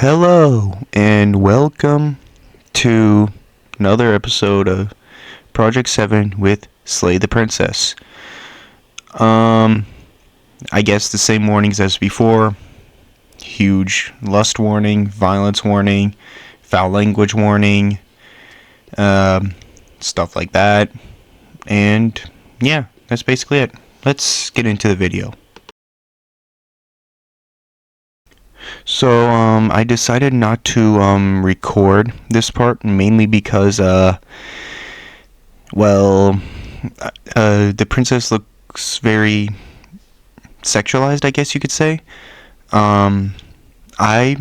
Hello and welcome to another episode of Project 7 with Slay the Princess. I guess the same warnings as before. Huge lust warning, violence warning, foul language warning, stuff like that. And yeah, that's basically it. Let's get into the video. So, I decided not to, record this part, mainly because, the princess looks very sexualized, I guess you could say. I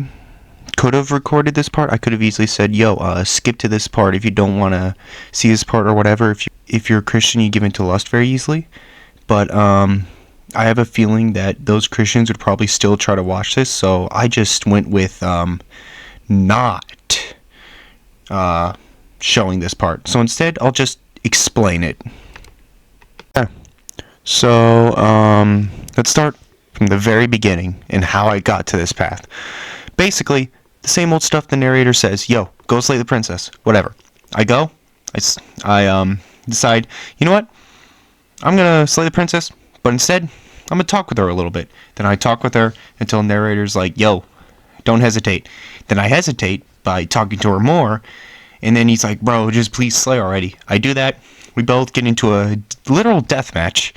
could have recorded this part. I could have easily said, yo, skip to this part if you don't want to see this part or whatever. If you're a Christian, you give into lust very easily. But, I have a feeling that those Christians would probably still try to watch this, so I just went with not showing this part. So instead, I'll just explain it. Yeah. So, let's start from the very beginning and how I got to this path. Basically, the same old stuff the narrator says, yo, go slay the princess, whatever. I go, I decide, you know what, I'm gonna slay the princess, but instead, I'm going to talk with her a little bit. Then I talk with her until narrator's like, yo, don't hesitate. Then I hesitate by talking to her more. And then he's like, bro, just please slay already. I do that. We both get into a literal death match.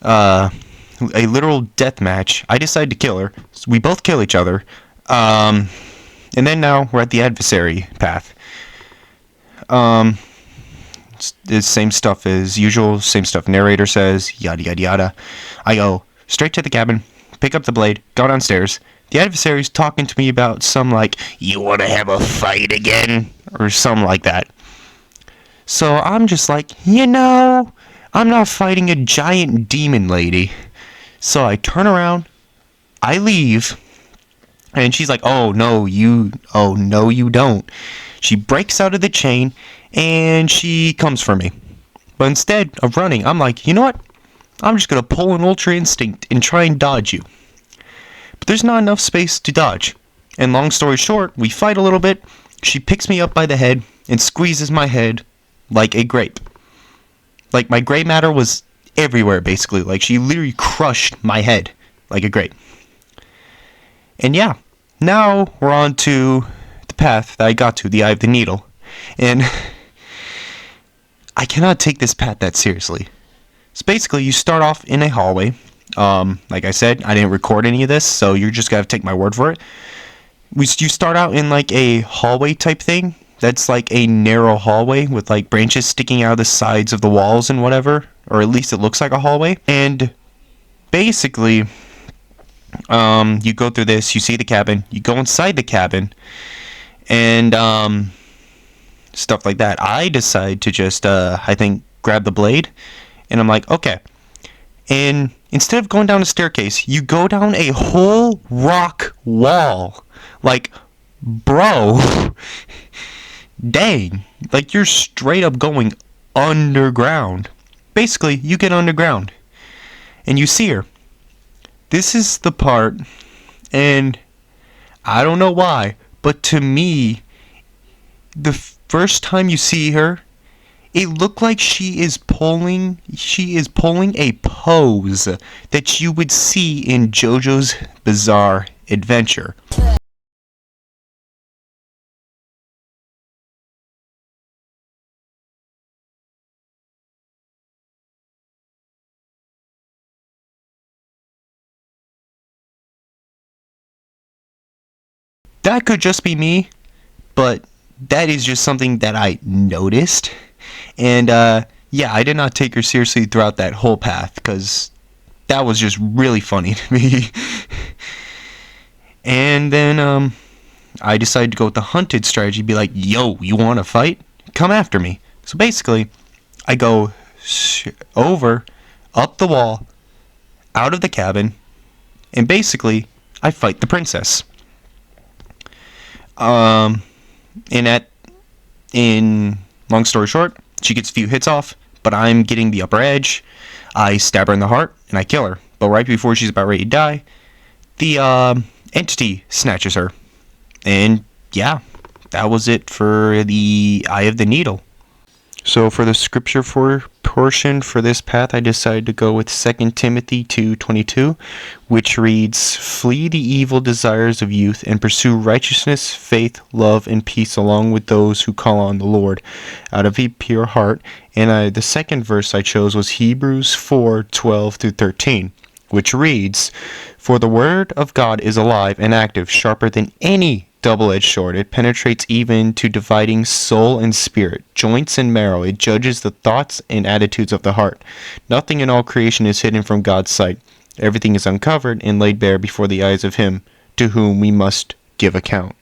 A literal death match. I decide to kill her. So we both kill each other. And then now we're at the adversary path. It's the same stuff as usual, same stuff narrator says, yada yada yada. I go straight to the cabin, pick up the blade, go downstairs. The adversary's talking to me about some like, you want to have a fight again? Or something like that. So I'm just like, I'm not fighting a giant demon lady. So I turn around, I leave, and she's like, oh no you don't. She breaks out of the chain, and she comes for me. But instead of running, I'm like, you know what? I'm just going to pull an Ultra Instinct and try and dodge you. But there's not enough space to dodge. And long story short, we fight a little bit. She picks me up by the head and squeezes my head like a grape. Like my gray matter was everywhere, basically. Like she literally crushed my head like a grape. And yeah, now we're on to the path that I got to, the Eye of the Needle. And I cannot take this path that seriously. So basically, you start off in a hallway. Like I said, I didn't record any of this, so you're just going to take my word for it. You start out in like a hallway type thing. That's like a narrow hallway with like branches sticking out of the sides of the walls and whatever. Or at least it looks like a hallway. And basically, you go through this, you see the cabin, you go inside the cabin, and stuff like that. I decide to just, I think, grab the blade, and I'm like, okay. And instead of going down a staircase, you go down a whole rock wall. Like, bro, dang. Like, you're straight up going underground. Basically, you get underground, and you see her. This is the part, and I don't know why, but to me, the first time you see her, it looked like she is pulling a pose that you would see in JoJo's Bizarre Adventure. That could just be me, but that is just something that I noticed. And yeah, I did not take her seriously throughout that whole path because that was just really funny to me. And then I decided to go with the hunted strategy, be like, yo, you want to fight? Come after me. So basically, I go over, up the wall, out of the cabin, and basically, I fight the princess. In long story short, she gets a few hits off, but I'm getting the upper edge. I stab her in the heart, and I kill her. But right before she's about ready to die, the entity snatches her. And yeah, that was it for the Eye of the Needle. So for the scripture for portion for this path, I decided to go with 2 Timothy 2:22, which reads, "Flee the evil desires of youth and pursue righteousness, faith, love, and peace along with those who call on the Lord out of a pure heart." And the second verse I chose was Hebrews 4:12 through 13, which reads, "For the word of God is alive and active, sharper than any double-edged sword. It penetrates even to dividing soul and spirit, joints and marrow. It judges the thoughts and attitudes of the heart. Nothing in all creation is hidden from God's sight. Everything is uncovered and laid bare before the eyes of Him to whom we must give account."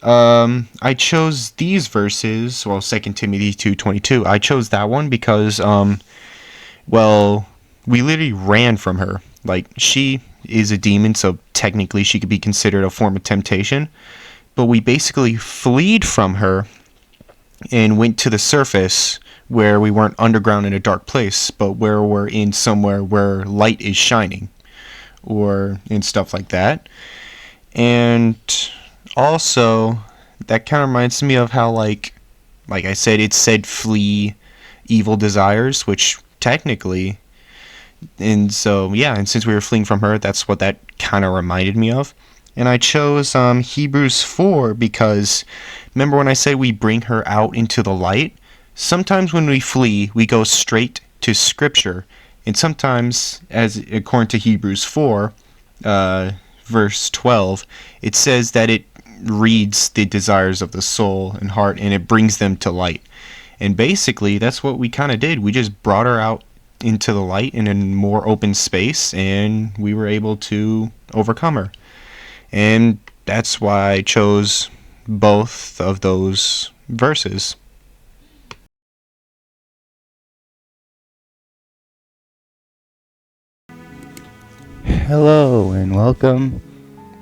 I chose these verses, well, 2 Timothy 2:22. I chose that one because, well, we literally ran from her. Like, she is a demon, so technically she could be considered a form of temptation. But we basically fled from her and went to the surface where we weren't underground in a dark place, but where we're in somewhere where light is shining, or and stuff like that. And also, that kind of reminds me of how, like I said, it said flee evil desires, which technically, and so yeah, and since we were fleeing from her, that's what that kind of reminded me of. And I chose Hebrews 4 because remember when I said we bring her out into the light? Sometimes when we flee, we go straight to Scripture, and sometimes, as according to Hebrews 4, verse 12, it says that it reads the desires of the soul and heart, and it brings them to light. And basically, that's what we kind of did. We just brought her out into the light in a more open space, and we were able to overcome her. And that's why I chose both of those verses. Hello and welcome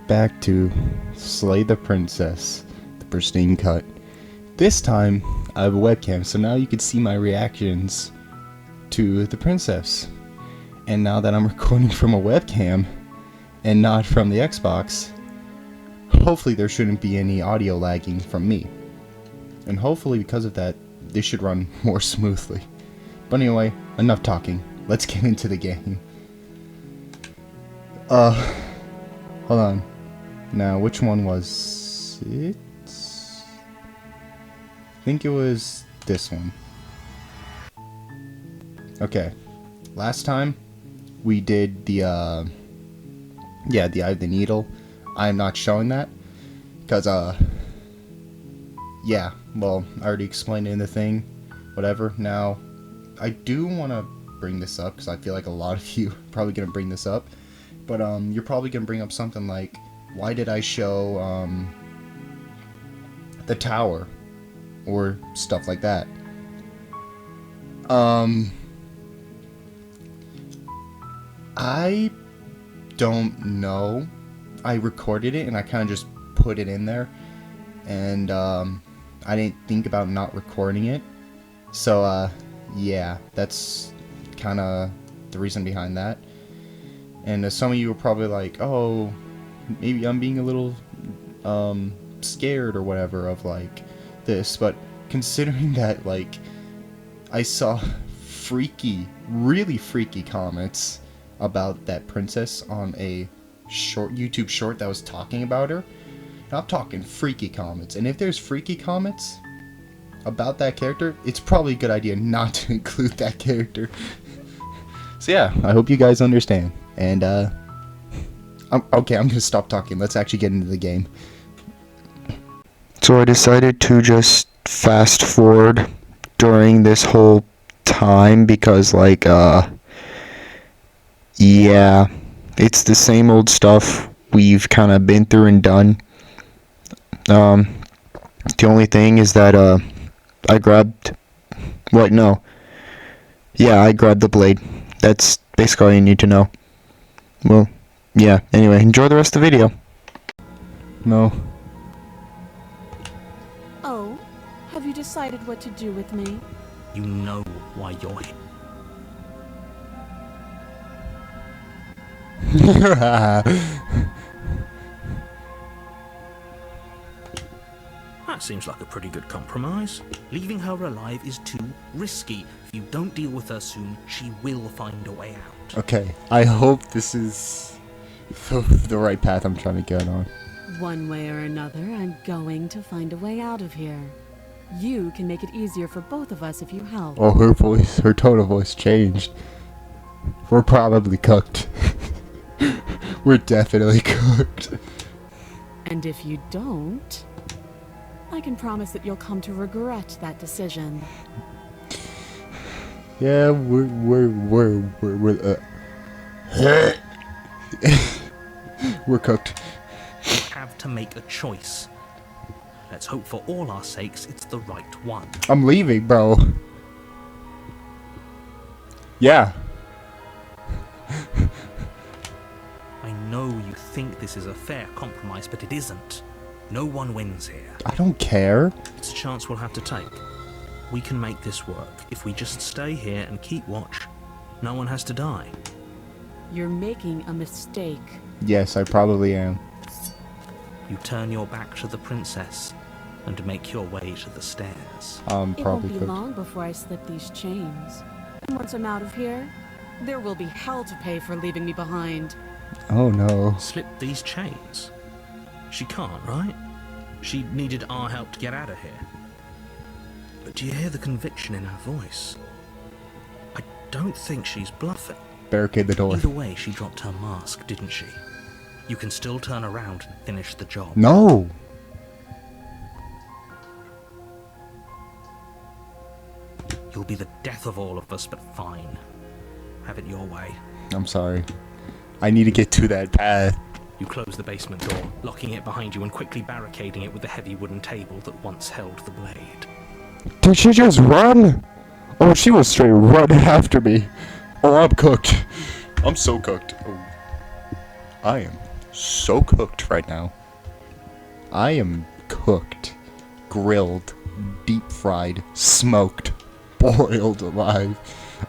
back to Slay the Princess, the pristine cut. This time I have a webcam, so now you can see my reactions to the princess. And now that I'm recording from a webcam and not from the Xbox, hopefully there shouldn't be any audio lagging from me. And hopefully because of that, this should run more smoothly. But anyway, enough talking. Let's get into the game. Hold on. Now, which one was it? I think it was this one. Okay. Last time, we did the, the Eye of the Needle. I'm not showing that, because, yeah, well, I already explained it in the thing, whatever. Now, I do want to bring this up, because I feel like a lot of you are probably going to bring this up. But you're probably going to bring up something like, why did I show the tower? Or stuff like that. I don't know. I recorded it and I kind of just put it in there. And I didn't think about not recording it. So, yeah, that's kind of the reason behind that. And some of you are probably like, oh, maybe I'm being a little scared or whatever of like this, but considering that like I saw really freaky comments about that princess on a YouTube short that was talking about her, and I'm talking freaky comments, and if there's freaky comments about that character, it's probably a good idea not to include that character. So yeah, I hope you guys understand. And I'm gonna stop talking. Let's actually get into the game. So I decided to just fast forward during this whole time because, like, yeah, it's the same old stuff we've kind of been through and done. The only thing is that, I grabbed, I grabbed the blade. That's basically all you need to know. Well, yeah, anyway, enjoy the rest of the video. No. Oh, have you decided what to do with me? You know why you're here. That seems like a pretty good compromise. Leaving her alive is too risky. If you don't deal with her soon, she will find a way out. Okay, I hope this is the right path I'm trying to get on. One way or another, I'm going to find a way out of here. You can make it easier for both of us if you help. Oh, her tone of voice changed. We're probably cooked. We're definitely cooked. And if you don't, I can promise that you'll come to regret that decision. Yeah, we're we're cooked. You have to make a choice. Let's hope for all our sakes it's the right one. I'm leaving, bro. Yeah. I know you think this is a fair compromise, but it isn't. No one wins here. I don't care. It's a chance we'll have to take. We can make this work. If we just stay here and keep watch, no one has to die. You're making a mistake. Yes, I probably am. You turn your back to the princess and make your way to the stairs. It won't Probably be cooked. long before I slip these chains. And once I'm out of here, there will be hell to pay for leaving me behind. Oh no. Slip these chains? She can't, right? She needed our help to get out of here. But do you hear the conviction in her voice? I don't think she's bluffing. Barricade the door. Either way, she dropped her mask, didn't she? You can still turn around and finish the job. No. You'll be the death of all of us, but fine. Have it your way. I'm sorry. I need to get to that path. You close the basement door, locking it behind you and quickly barricading it with the heavy wooden table that once held the blade. Did she just run? Oh, she was straight run after me. Oh, I'm cooked. I'm so cooked. Oh. I am so cooked right now. I am cooked, grilled, deep fried, smoked, boiled alive.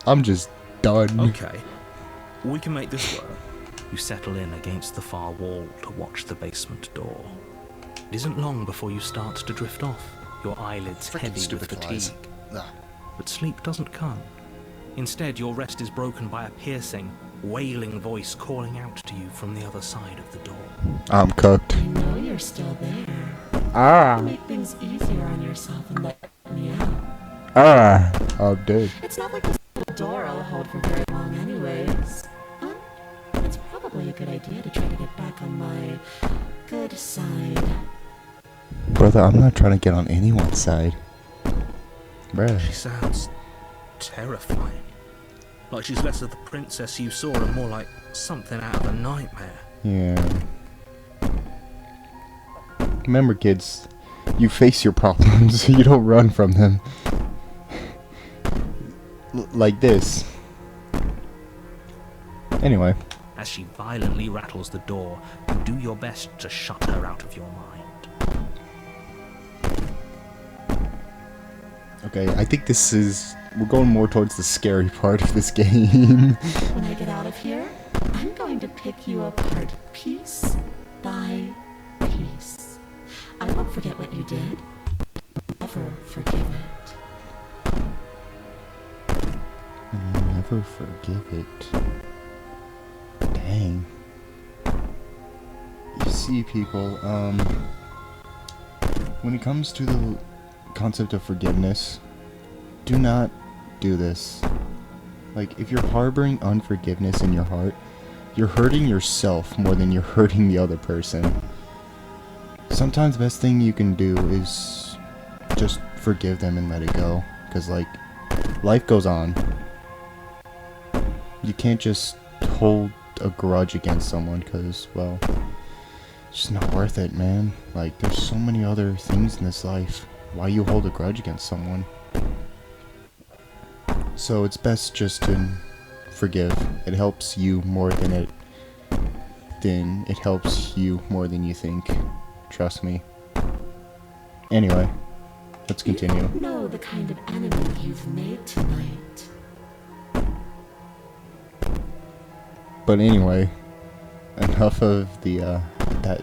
I'm just done. Okay, we can make this work. You settle in against the far wall to watch the basement door. It isn't long before you start to drift off, your eyelids heavy with fatigue. But sleep doesn't come. Instead, your rest is broken by a piercing, wailing voice calling out to you from the other side of the door. I'm cooked. I know you're still there. Ah. Make things easier on yourself and let me out. Ah. I'm dead. It's not like this door I'll hold for very long anyways. It's probably a good idea to try to get back on my good side. Brother, I'm not trying to get on anyone's side. Bruh. She sounds terrifying. Like she's less of the princess you saw and more like something out of a nightmare. Yeah. Remember, kids, you face your problems, you don't run from them. Like this. Anyway. As she violently rattles the door, you do your best to shut her out of your mind. Okay, I think this is... We're going more towards the scary part of this game. When I get out of here, I'm going to pick you apart piece by piece. I won't forget what you did. Never forgive it. Never forgive it. Dang. You see, people, when it comes to the concept of forgiveness, do not do this. Like, if you're harboring unforgiveness in your heart, you're hurting yourself more than you're hurting the other person. Sometimes the best thing you can do is just forgive them and let it go. Because, like, life goes on. You can't just hold a grudge against someone because, well, it's just not worth it, man. Like, there's so many other things in this life. Why you hold a grudge against someone? So it's best just to forgive. It helps you more than it helps you more than you think. Trust me. Anyway, let's continue. You don't know the kind of enemy you've made tonight. But anyway, enough of the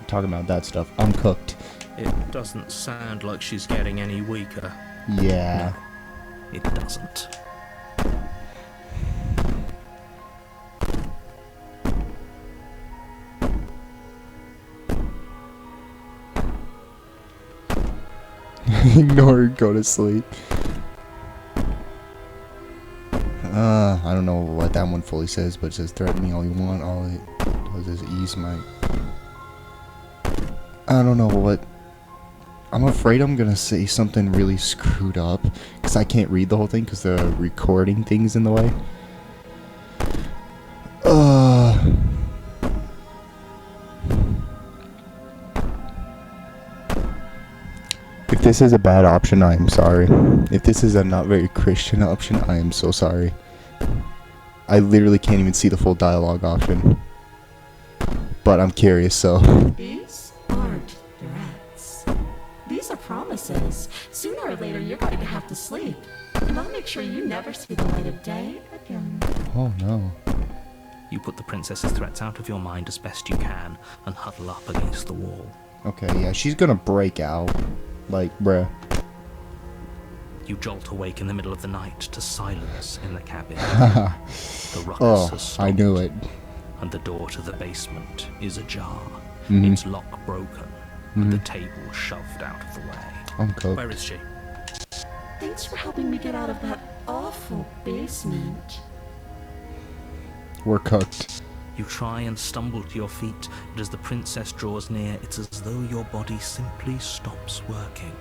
talking about that stuff. I'm cooked. It doesn't sound like she's getting any weaker. Yeah. It doesn't. Ignore her, go to sleep. I don't know what that one fully says, but it says threaten me all you want. All it does is ease my... I don't know what... I'm afraid I'm gonna say something really screwed up, because I can't read the whole thing, because the recording thing's in the way. If this is a bad option, I am sorry. If this is a not very Christian option, I am so sorry. I literally can't even see the full dialogue option. But I'm curious, so... These aren't threats. These are promises. Sooner or later, you're going to have to sleep. And I'll make sure you never see the light of day again. Oh no. You put the princess's threats out of your mind as best you can and huddle up against the wall. Okay, yeah, she's gonna break out. Like, bruh. You jolt awake in the middle of the night to silence in the cabin. The ruckus Oh, has stopped, I knew it. and the door to the basement is ajar. Mhm. Its lock broken, and the table shoved out of the way. I'm cooked. Where is she? Thanks for helping me get out of that awful basement. We're cooked. You try and stumble to your feet, but as the princess draws near, it's as though your body simply stops working.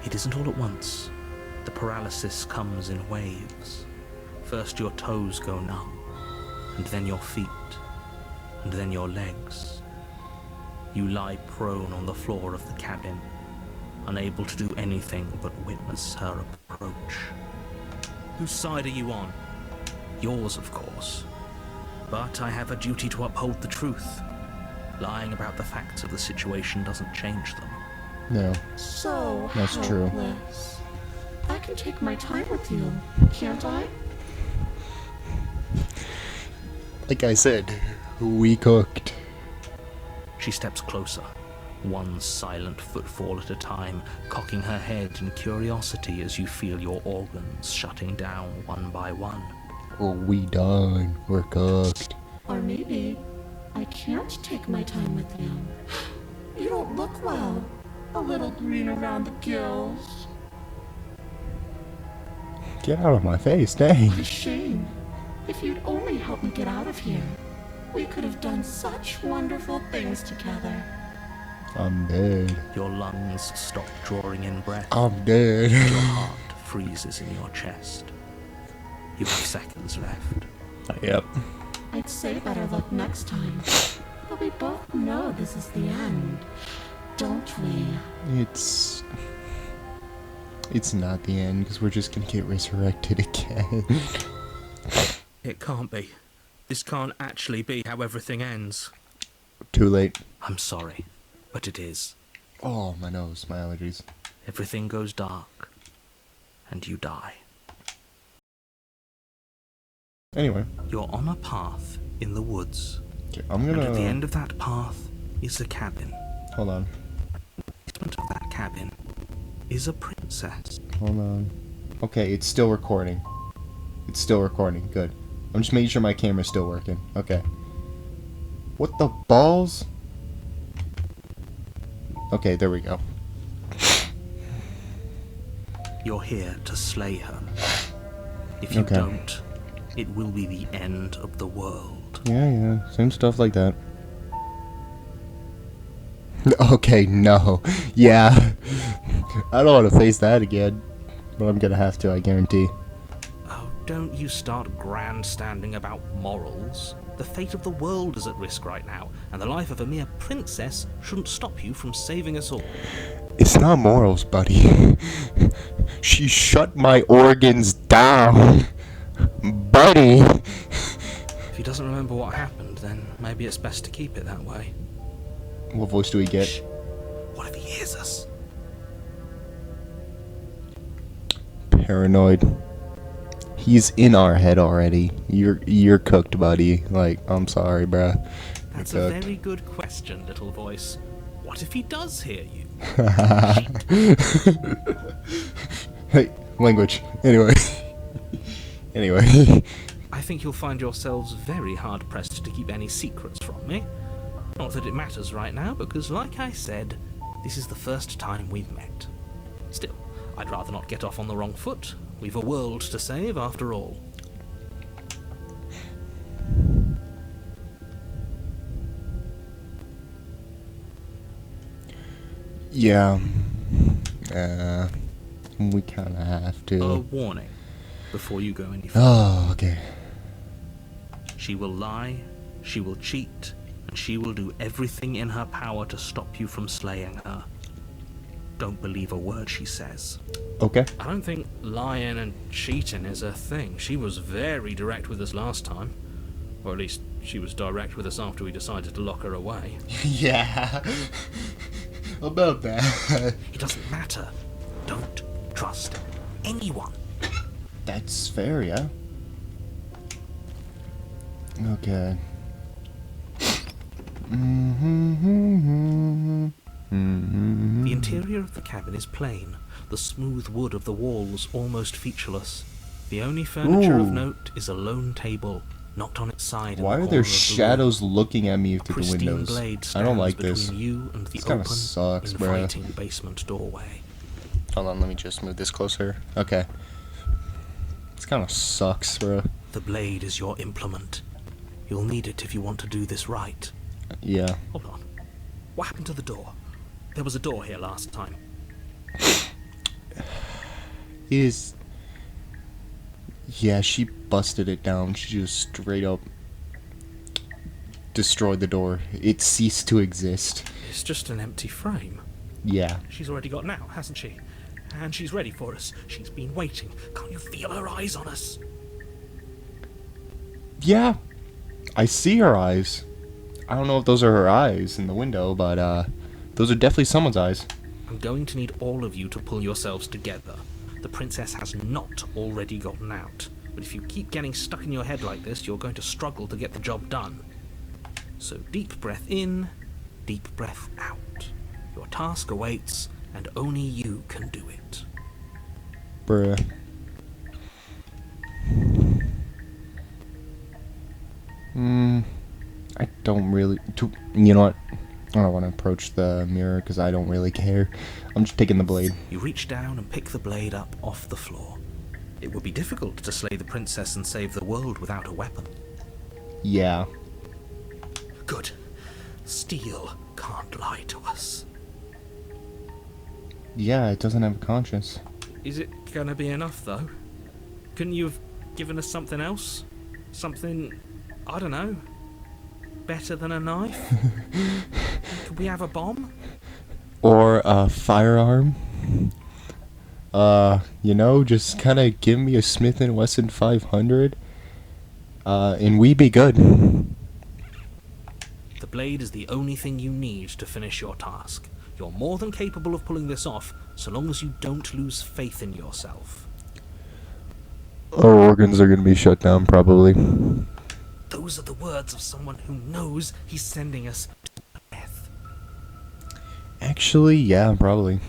It isn't all at once. The paralysis comes in waves. First your toes go numb, and then your feet, and then your legs. You lie prone on the floor of the cabin, unable to do anything but witness her approach. Whose side are you on? Yours, of course. But I have a duty to uphold the truth. Lying about the facts of the situation doesn't change them. No. So That's true. helpless. I can take my time with you, can't I? Like I said, we cooked. She steps closer, one silent footfall at a time, cocking her head in curiosity as you feel your organs shutting down one by one. Oh, we done. We're cooked. Or maybe I can't take my time with you. You don't look well. A little green around the gills. Get out of my face, dang. What a shame. If you'd only help me get out of here, we could have done such wonderful things together. I'm dead. Your lungs stop drawing in breath. I'm dead. Your heart freezes in your chest. You have seconds left. Yep. I'd say better luck next time. But we both know this is the end, don't we? It's not the end, because we're just gonna get resurrected again. It can't be. This can't actually be how everything ends. Too late. I'm sorry, but it is. Oh, my nose, my allergies. Everything goes dark, and you die. Anyway. You're on a path in the woods, Okay, I'm and gonna... at the end of that path is a cabin. Hold on. In front of that cabin is a princess. Hold on. Okay, it's still recording. It's still recording. Good. I'm just making sure my camera's still working. Okay. What the balls? Okay, there we go. You're here to slay her. If you Okay. don't, it will be the end of the world. Yeah. Same stuff like that. Okay, no. Yeah. I don't want to face that again. But I'm gonna have to, I guarantee. Oh, don't you start grandstanding about morals. The fate of the world is at risk right now, and the life of a mere princess shouldn't stop you from saving us all. It's not morals, buddy. She shut my organs down. Buddy. If he doesn't remember what happened, then maybe it's best to keep it that way. What voice do we get? Shh. What if he hears us? Paranoid. He's in our head already. You're cooked, buddy. Like, I'm sorry, bruh. That's You're a cooked. very good question, little voice. What if he does hear you? Hey, language. Anyway. Anyway. I think you'll find yourselves very hard-pressed to keep any secrets from me. Not that it matters right now, because like I said, this is the first time we've met. Still, I'd rather not get off on the wrong foot. We've a world to save, after all. Yeah. We kind of have to. A warning before you go any further. Oh, okay. She will lie, she will cheat, and she will do everything in her power to stop you from slaying her. Don't believe a word she says. Okay. I don't think lying and cheating is a thing. She was very direct with us last time. Or at least, she was direct with us after we decided to lock her away. Yeah. About that. It doesn't matter. Don't trust anyone. That's fair, yeah. Okay. The interior of the cabin is plain. The smooth wood of the walls almost featureless. The only furniture of Ooh. note is a lone table, knocked on its side. Why in the are there corner of the shadows looking at me room. through the Pristine windows? blade I don't stands like between this. you and the This kinda open, sucks, bruh. inviting basement doorway. Hold on, let me just move this closer. Okay. This kind of sucks, bro. The blade is your implement. You'll need it if you want to do this right. Yeah. Hold on. What happened to the door? There was a door here last time. Yeah, she busted it down. She just straight up destroyed the door. It ceased to exist. It's just an empty frame. Yeah. She's already got out, hasn't she? And she's ready for us. She's been waiting. Can't you feel her eyes on us? Yeah. I see her eyes. I don't know if those are her eyes in the window, but those are definitely someone's eyes. I'm going to need all of you to pull yourselves together. The princess has not already gotten out. But if you keep getting stuck in your head like this, you're going to struggle to get the job done. So deep breath in, deep breath out. Your task awaits, and only you can do it. Bruh. I don't really... You know what? I don't want to approach the mirror because I don't really care. I'm just taking the blade. You reach down and pick the blade up off the floor. It would be difficult to slay the princess and save the world without a weapon. Yeah. Good. Steel can't lie to us. Yeah, it doesn't have a conscience. Is it gonna be enough, though? Couldn't you have given us something else? Something, I don't know, better than a knife? Could we have a bomb? Or a firearm. You know, just kind of give me a Smith & Wesson 500. And we be good. The blade is the only thing you need to finish your task. You're more than capable of pulling this off, so long as you don't lose faith in yourself. Our organs are gonna be shut down, probably. Those are the words of someone who knows he's sending us to death. Actually, yeah, probably.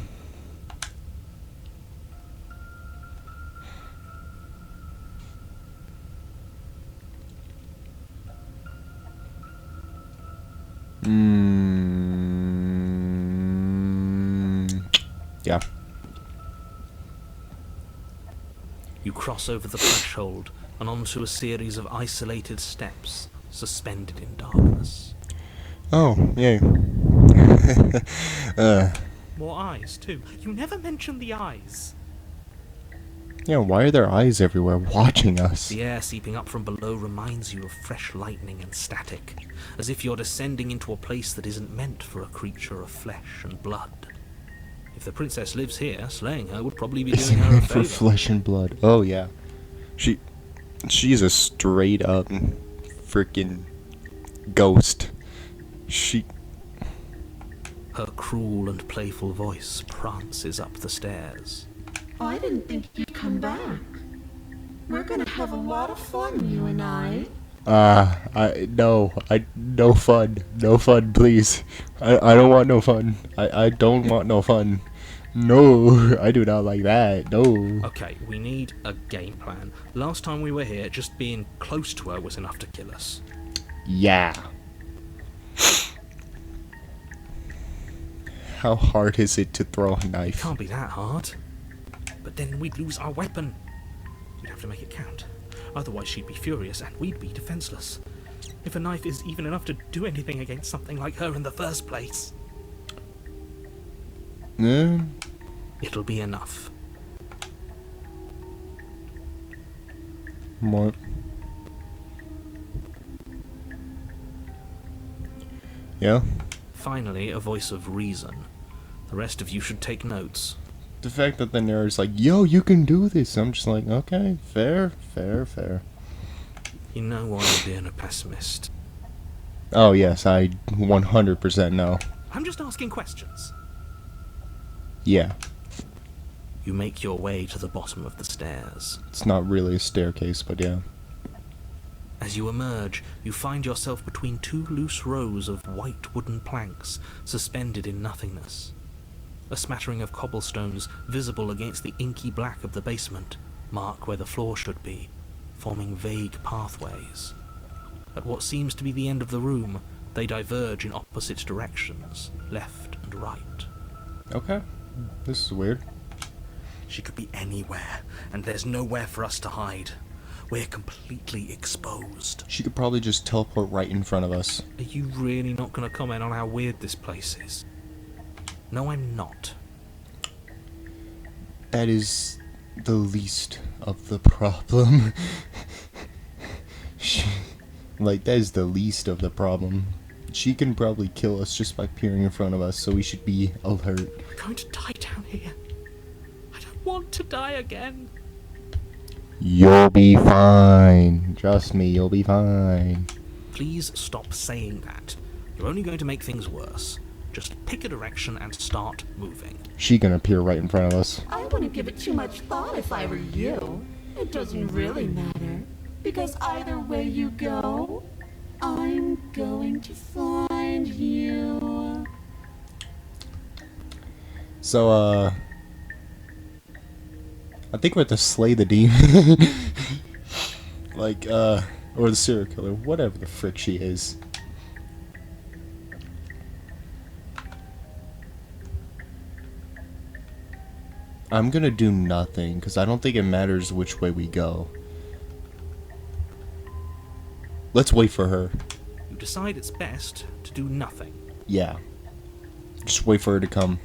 Yeah. You cross over the threshold and onto a series of isolated steps, suspended in darkness. Oh, yay. More eyes, too. You never mention the eyes. Yeah, why are there eyes everywhere watching us? The air seeping up from below reminds you of fresh lightning and static, as if you're descending into a place that isn't meant for a creature of flesh and blood. If the princess lives here, slaying her would probably be doing her a For favor. flesh and blood. Oh, yeah. She's a straight up freaking ghost. Her cruel and playful voice prances up the stairs. I didn't think you'd come back. We're gonna have a lot of fun, you and I. No fun. No fun, please. I don't want no fun. I don't want no fun. No, I do not like that. No. Okay, we need a game plan. Last time we were here, just being close to her was enough to kill us. Yeah. How hard is it to throw a knife? Can't be that hard. But then we'd lose our weapon. We'd have to make it count. Otherwise she'd be furious and we'd be defenseless. If a knife is even enough to do anything against something like her in the first place. It'll be enough. What? Yeah? Finally, a voice of reason. The rest of you should take notes. The fact that the narrator's like, yo, you can do this. I'm just like, okay, fair. You know why I'm being a pessimist. Oh, yes, I 100% know. I'm just asking questions. Yeah. You make your way to the bottom of the stairs. It's not really a staircase, but yeah. As you emerge, you find yourself between two loose rows of white wooden planks suspended in nothingness. A smattering of cobblestones visible against the inky black of the basement mark where the floor should be, forming vague pathways. At what seems to be the end of the room, they diverge in opposite directions, left and right. Okay. This is weird. She could be anywhere, and there's nowhere for us to hide. We're completely exposed. She could probably just teleport right in front of us. Are you really not going to comment on how weird this place is? No, I'm not. That is the least of the problem. Like, that is the least of the problem. She can probably kill us just by appearing in front of us, so we should be alert. We're going to die down here. I don't want to die again. You'll be fine. Trust me, you'll be fine. Please stop saying that. You're only going to make things worse. Just pick a direction and start moving. She can appear right in front of us. I wouldn't give it too much thought if I were you. It doesn't really matter. Because either way you go, I'm going to find you. So, I think we have to slay the demon. Like, or the serial killer, whatever the frick she is. I'm gonna do nothing, because I don't think it matters which way we go. Let's wait for her. You decide it's best to do nothing. Yeah. Just wait for her to come.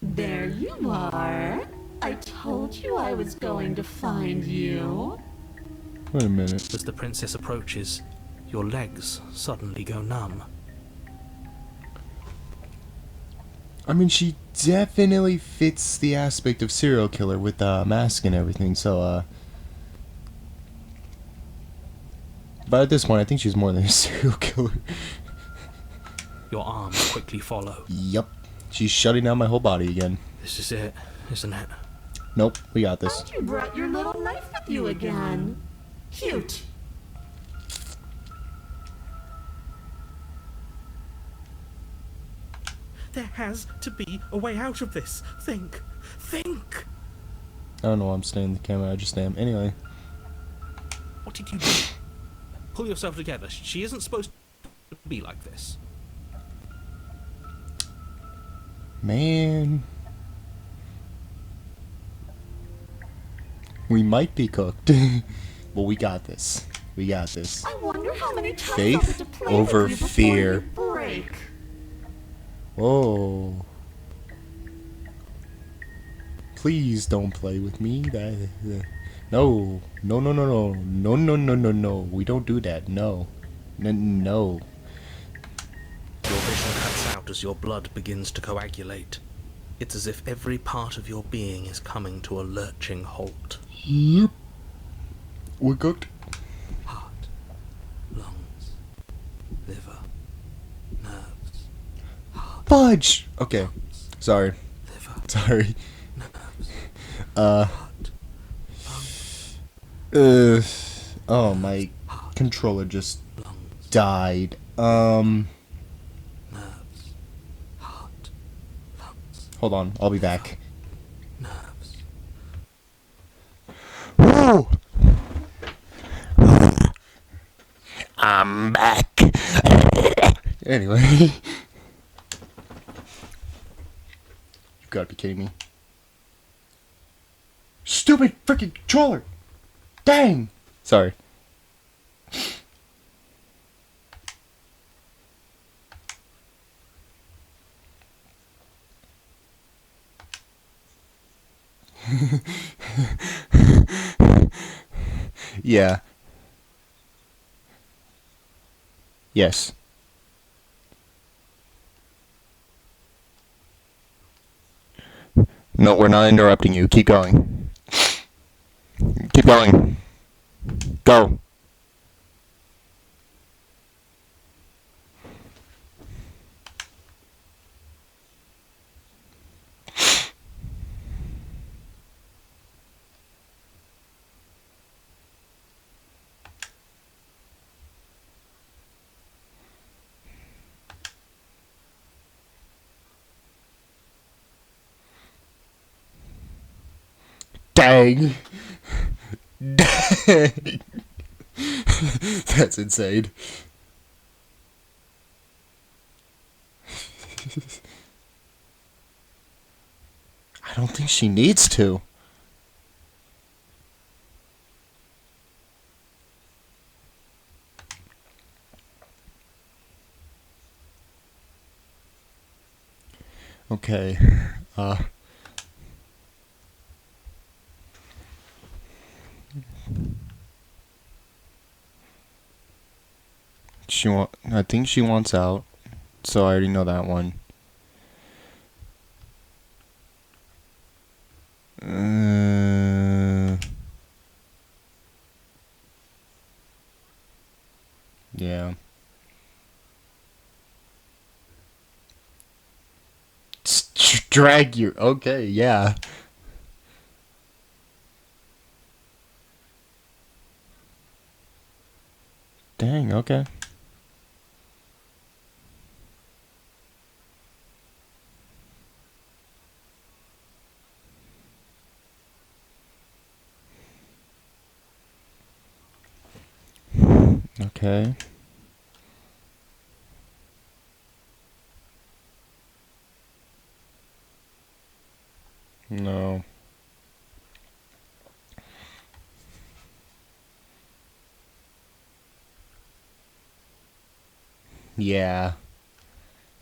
There you are. I told you I was going to find you. Wait a minute. As the princess approaches, your legs suddenly go numb. I mean, she definitely fits the aspect of serial killer with the mask and everything, so, but at this point, I think she's more than a serial killer. Your arms quickly follow. Yup. She's shutting down my whole body again. This is it, isn't it? Nope, we got this. And you brought your little knife with you again. Cute. There has to be a way out of this. Think. Think! I don't know why I'm staying in the camera, I just am. Anyway. What did you do? Pull yourself together. She isn't supposed to be like this. Man. We might be cooked. But we got this. We got this. I wonder how many times I'll Faith get to play over with you before fear. you break. Whoa. Please don't play with me. No. No. We don't do that. No. No. Your vision cuts out as your blood begins to coagulate. It's as if every part of your being is coming to a lurching halt. Yep. We're cooked. Heart, lungs, liver, nerves, heart, Fudge! Okay. Sorry. liver, Sorry. nerves, Uh. heart, lungs, Oh, my controller just died. Nerves, heart, lungs, Hold on, I'll be back. nerves. Woo! I'm back. Anyway. You gotta be kidding me. Stupid freaking controller! Dang! Sorry. Yeah. Yes. No, we're not interrupting you. Keep going. Keep going. Go. Dang. Dang. That's insane. I don't think she needs to. Okay. I think she wants out. So I already know that one. Yeah. Drag you. Okay, yeah. Dang, okay. Okay. No. Yeah.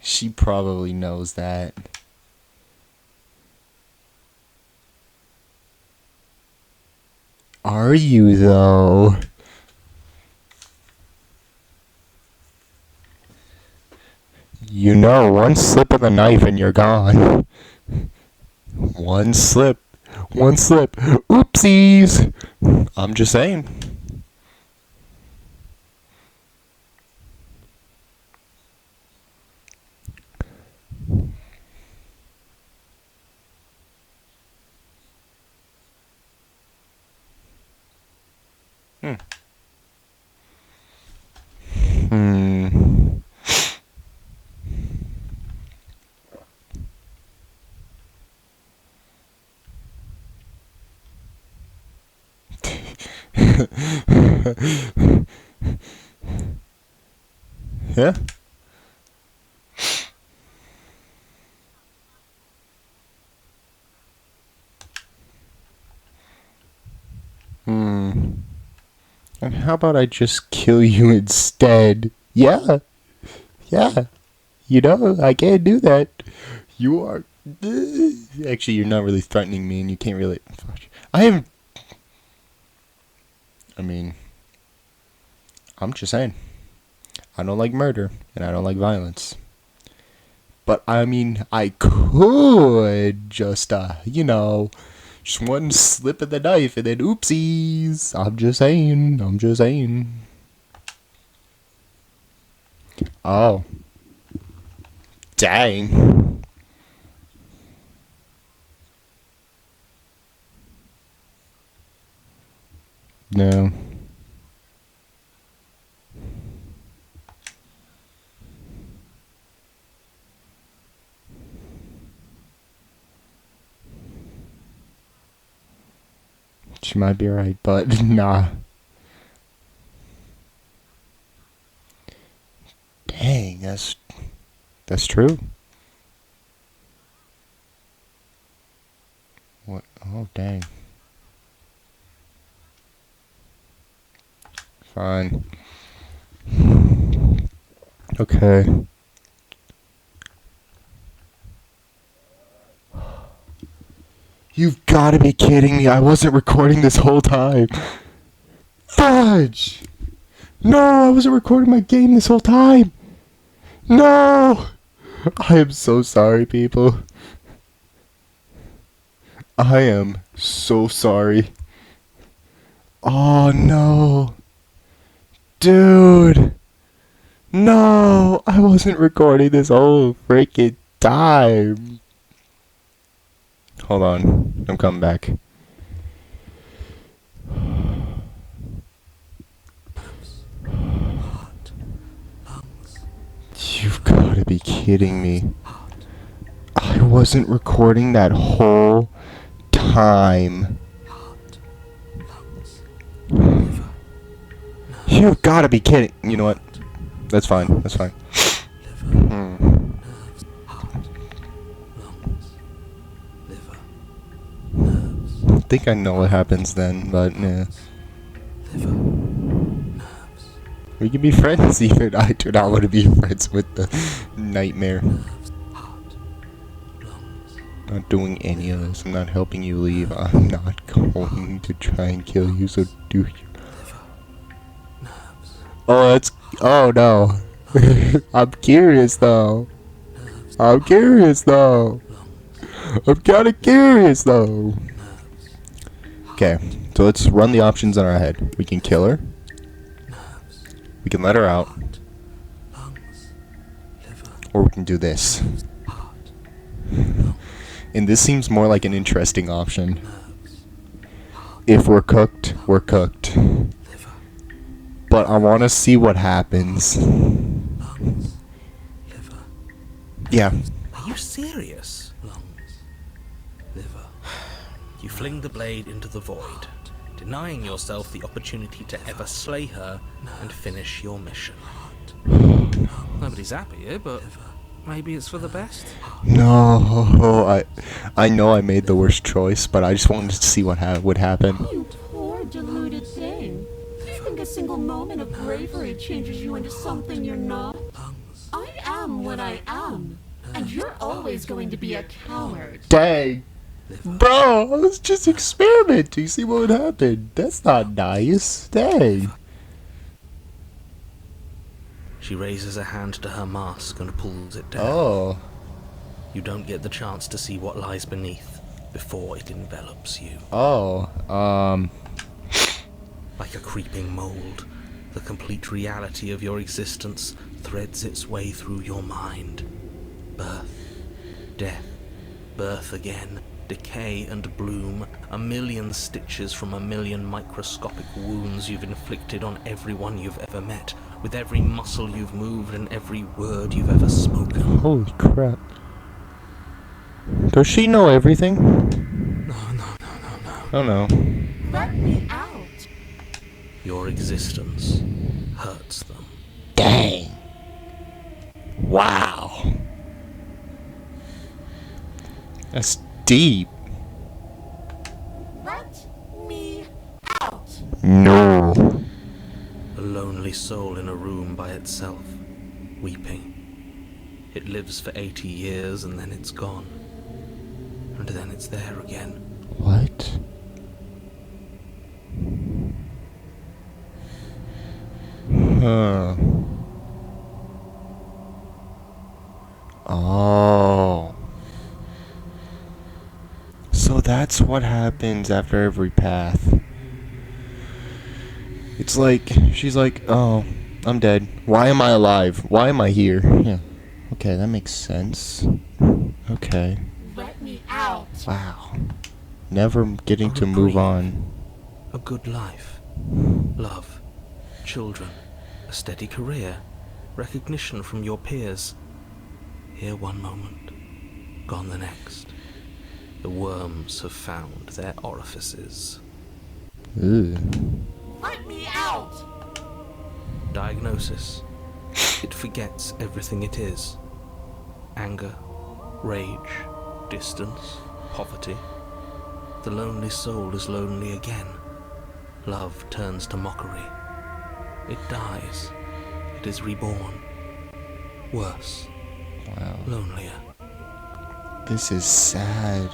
She probably knows that. Are you, though? You know, one slip of the knife and you're gone. One slip. One slip. Oopsies! I'm just saying. Hmm. Yeah? Hmm. And how about I just kill you instead? Yeah. Yeah. You know, I can't do that. You are. Actually, you're not really threatening me, and you can't really. I am. I mean, I'm just saying. I don't like murder, and I don't like violence. But I mean, I could just, just one slip of the knife, and then oopsies. I'm just saying. I'm just saying. Oh. Dang. No. she might be right, but nah. Dang, that's true. What? Oh, dang. Fine. Okay. You've got to be kidding me. I wasn't recording this whole time. Fudge! No, I wasn't recording my game this whole time. No! I am so sorry, people. I am so sorry. Oh, no. Dude. No, I wasn't recording this whole freaking time. Hold on, I'm coming back. You've got to be kidding me. I wasn't recording that whole time. You've got to be kidding. You know what? That's fine. That's fine. I think I know what happens then, but yeah. We can be friends even. I do not want to be friends with the nightmare. Not doing any of this. I'm not helping you leave. I'm not going to try and kill you, so do you. Oh, that's... Oh, no. I'm curious, though. I'm curious, though. I'm kind of curious, though. Okay, so let's run the options in our head. We can kill her. We can let her out. Or we can do this. And this seems more like an interesting option. If we're cooked, we're cooked. But I want to see what happens. Yeah. Are you serious? You fling the blade into the void, denying yourself the opportunity to ever slay her and finish your mission. Nobody's happy here, but maybe it's for the best. No, I know I made the worst choice, but I just wanted to see what would happen. You poor deluded thing. You think a single moment of bravery changes you into something you're not? I am what I am, and you're always going to be a coward. Dang. Bro, I was just experimenting, see what would happen. That's not nice. Dang. She raises a hand to her mask and pulls it down. Oh. You don't get the chance to see what lies beneath before it envelops you. Oh, Like a creeping mold, the complete reality of your existence threads its way through your mind. Birth, death, birth again, decay and bloom, a million stitches from a million microscopic wounds you've inflicted on everyone you've ever met, with every muscle you've moved and every word you've ever spoken. Holy crap. Does she know everything? No. Oh no. Let me out. Your existence hurts them. Dang. Wow. That's deep. Let me out. No. A lonely soul in a room by itself, weeping. It lives for 80 years and then it's gone. And then it's there again. What? Huh. Oh. So that's what happens after every path. It's like, she's like, oh, I'm dead. Why am I alive? Why am I here? Yeah. Okay, that makes sense. Okay. Let me out. Wow. Never getting to move on. A good life, love, children, a steady career, recognition from your peers. Here one moment, gone the next. The worms have found their orifices. Ooh. Let me out! Diagnosis. It forgets everything it is. Anger, rage, distance, poverty. The lonely soul is lonely again. Love turns to mockery. It dies. It is reborn. Worse. Wow. Lonelier. This is sad.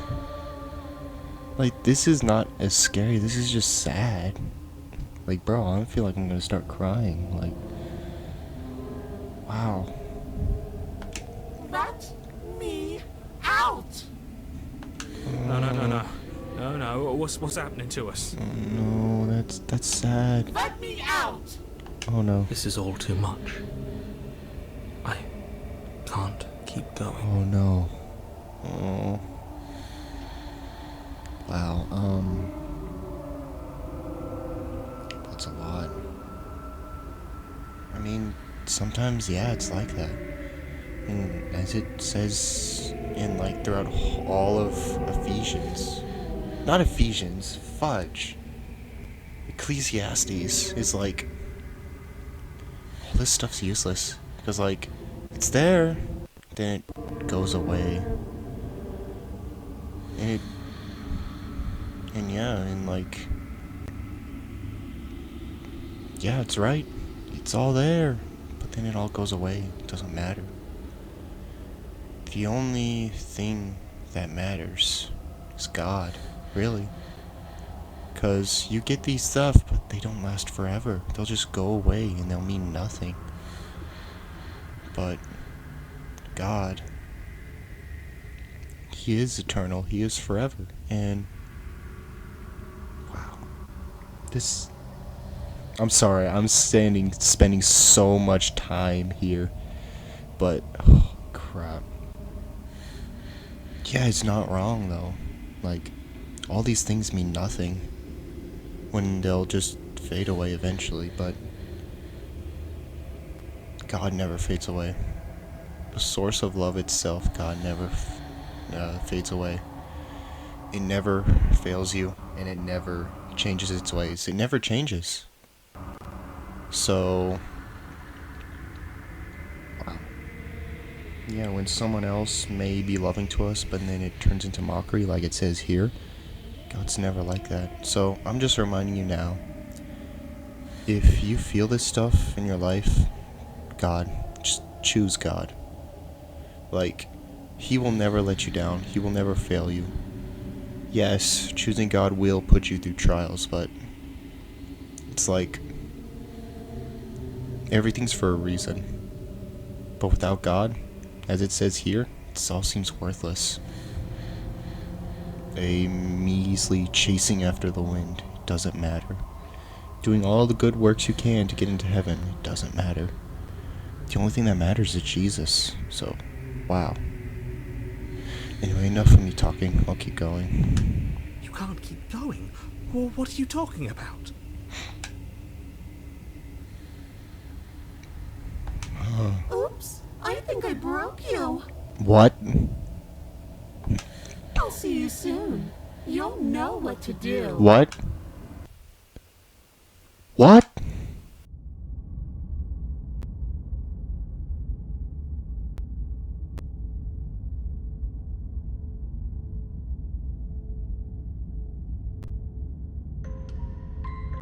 Like, this is not as scary. This is just sad. Like, bro, I feel like I'm gonna start crying. Like, wow. Let me out! No. What's happening to us? Oh, no, that's sad. Let me out! Oh no. This is all too much. I can't keep going. Oh no. Oh. Wow. That's a lot. I mean, sometimes, yeah, it's like that. And as it says in, like, throughout all of Ephesians. Not Ephesians, fudge. Ecclesiastes is like, all this stuff's useless. Because, like, it's there, then it goes away. And yeah, and like, yeah, it's right. It's all there. But then it all goes away. It doesn't matter. The only thing that matters is God, really. Because you get these stuff, but they don't last forever. They'll just go away and they'll mean nothing. But God, He is eternal. He is forever. And wow. I'm sorry, I'm spending so much time here. But, oh, crap. Yeah, it's not wrong, though. Like, all these things mean nothing when they'll just fade away eventually, but God never fades away. The source of love itself, God never fades away. It never fails you, and it never changes its ways. It never changes. So, wow. Yeah, when someone else may be loving to us, but then it turns into mockery, like it says here, God's never like that. So, I'm just reminding you now, if you feel this stuff in your life, God, just choose God. Like, He will never let you down. He will never fail you. Yes, choosing God will put you through trials, but it's like, everything's for a reason. But without God, as it says here, it all seems worthless. A measly chasing after the wind, it doesn't matter. Doing all the good works you can to get into heaven, it doesn't matter. The only thing that matters is Jesus. So, wow. Anyway, enough of me talking. I'll keep going. You can't keep going. Well, what are you talking about? Oops, I think I broke you. What? I'll see you soon. You'll know what to do. What? What?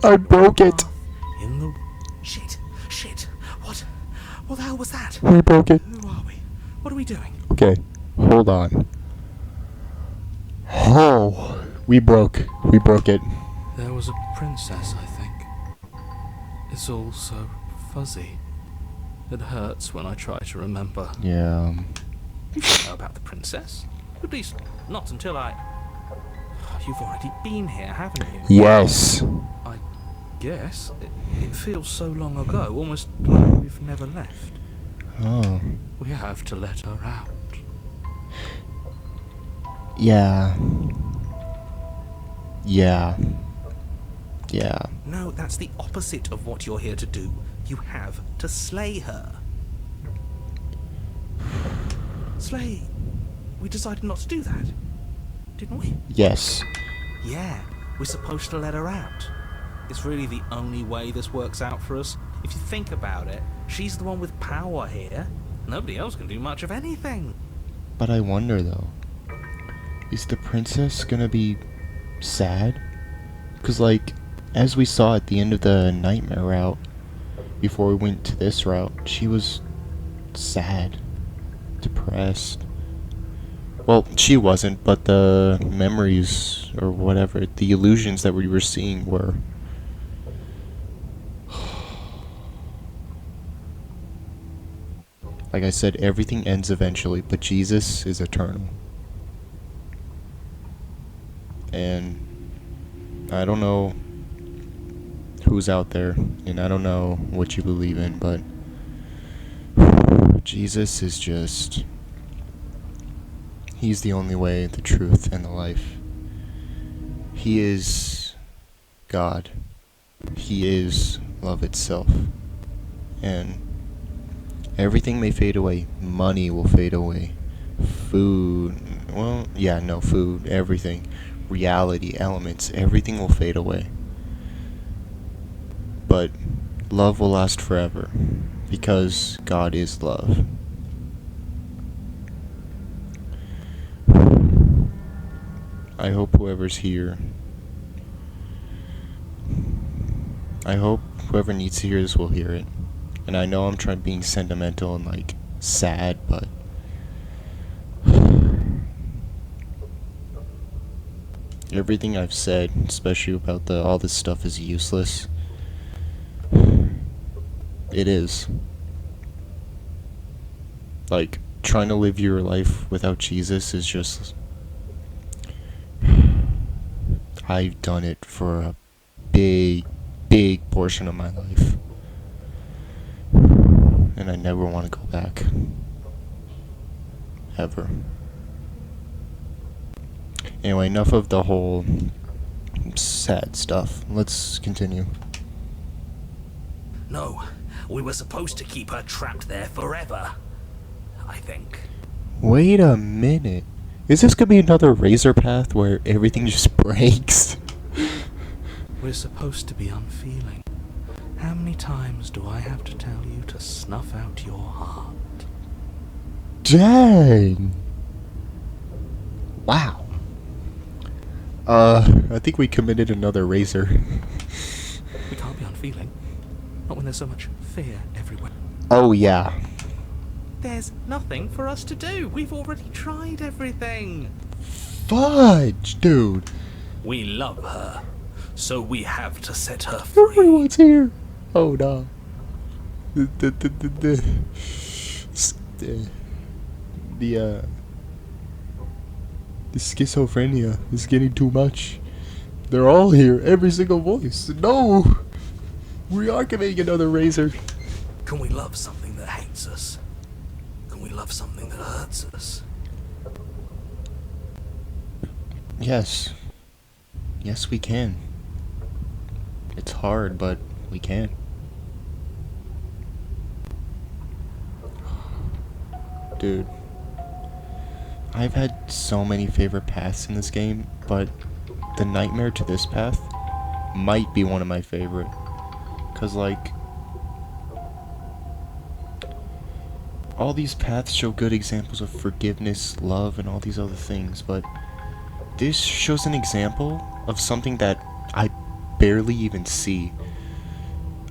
I broke it. In the... Shit. What the hell was that? We broke it. Who are we? What are we doing? Okay, hold on. Oh, we broke it. There was a princess, I think. It's all so fuzzy. It hurts when I try to remember. Yeah. You don't know about the princess? At least, not until I... You've already been here, haven't you? Yes. I guess. It feels so long ago, almost like we've never left. Oh. We have to let her out. Yeah. No, that's the opposite of what you're here to do. You have to slay her. Slay? We decided not to do that, didn't we? Yes. Yeah, we're supposed to let her out. It's really the only way this works out for us. If you think about it, she's the one with power here. Nobody else can do much of anything. But I wonder though, is the princess gonna be sad? Because like, as we saw at the end of the nightmare route, before we went to this route, she was sad, depressed. Well, she wasn't, but the memories, or whatever, the illusions that we were seeing were. Like I said, everything ends eventually, but Jesus is eternal. And I don't know who's out there, and I don't know what you believe in, but Jesus is just... He's the only way, the truth, and the life. He is God. He is love itself. And everything may fade away. Money will fade away. Food, well, yeah, no, food, everything. Reality, elements, everything will fade away. But love will last forever, because God is love. I hope whoever's here, I hope whoever needs to hear this will hear it. And I know I'm trying being sentimental and like sad, but everything I've said, especially about all this stuff, is useless. It is. Like, trying to live your life without Jesus is just... I've done it for a big portion of my life. And I never want to go back. Ever. Anyway, enough of the whole sad stuff. Let's continue. No, we were supposed to keep her trapped there forever, I think. Wait a minute. Is this gonna be another razor path where everything just breaks? We're supposed to be unfeeling. How many times do I have to tell you to snuff out your heart? Dang. Wow. I think we committed another razor. We can't be unfeeling. Not when there's so much fear everywhere. Oh yeah. There's nothing for us to do. We've already tried everything. Fudge, dude. We love her, so we have to set her free. Everyone's here. Oh no. The schizophrenia is getting too much. They're all here, every single voice. No! We are committing another razor. Can we love something that hates us? Can we love something that hurts us? Yes. Yes, we can. It's hard, but we can. Dude. I've had so many favorite paths in this game, but the nightmare to this path might be one of my favorite. 'Cause like, all these paths show good examples of forgiveness, love, and all these other things, but this shows an example of something that I barely even see.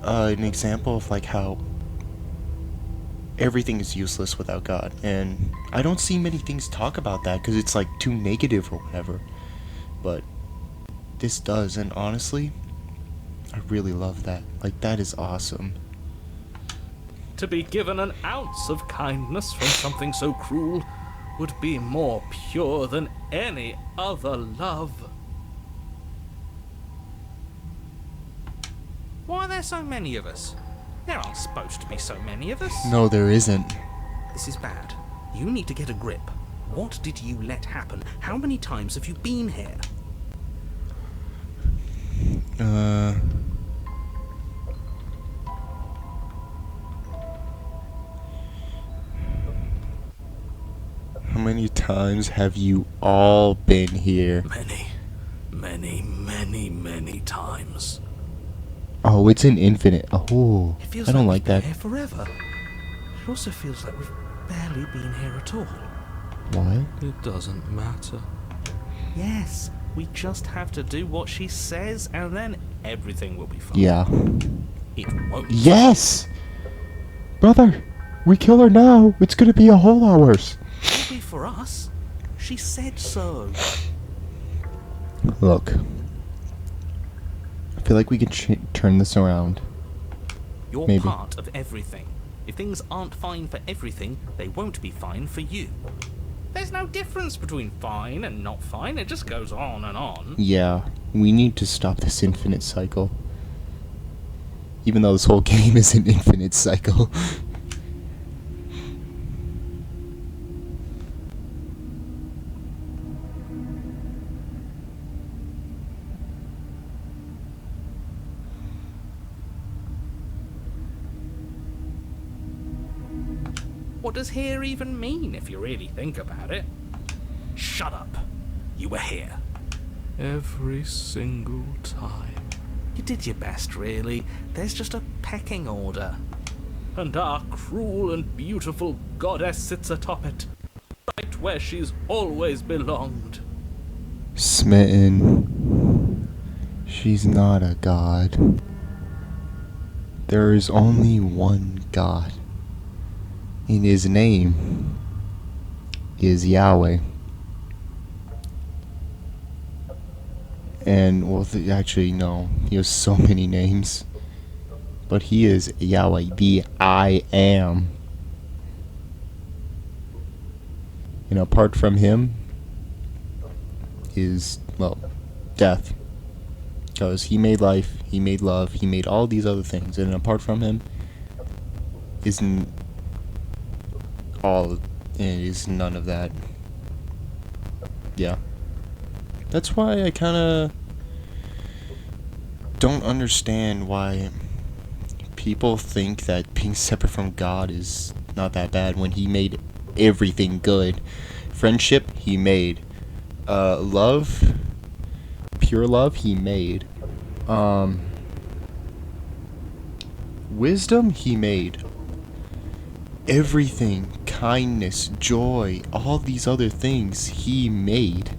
An example of like how everything is useless without God, and I don't see many things talk about that because it's like too negative or whatever, but this does, and honestly, I really love that. Like, that is awesome. To be given an ounce of kindness from something so cruel would be more pure than any other love. Why are there so many of us? There aren't supposed to be so many of us. No, there isn't. This is bad. You need to get a grip. What did you let happen? How many times have you been here? How many times have you all been here? Many times. Oh, it's an infinite. Oh, It feels I don't like like we've that. been here forever. It also feels like we've barely been here at all. What? It doesn't matter. Yes, we just have to do what she says, and then everything will be fine. Yeah. It won't. Yes! Brother, we kill her now. It's gonna be a whole hours. It'll be for us. She said so. Look. I feel like we can turn this around. You're Maybe. part of everything. If things aren't fine for everything, they won't be fine for you. There's no difference between fine and not fine. It just goes on and on. Yeah, we need to stop this infinite cycle. Even though this whole game is an infinite cycle. What does here even mean if you really think about it? Shut up. You were here. Every single time. You did your best, really. There's just a pecking order. And our cruel and beautiful goddess sits atop it, right where she's always belonged. Smitten. She's not a god. There is only one God. And his name is Yahweh. And, well, actually, no. He has so many names. But he is Yahweh, the I Am. And apart from him is, well, death. Because he made life, he made love, he made all these other things. And apart from him isn't all, it is none of that. Yeah. That's why I kind of don't understand why people think that being separate from God is not that bad when he made everything good. Friendship, he made. Love, pure love, he made. Wisdom, he made. Everything, kindness, joy, all these other things, he made.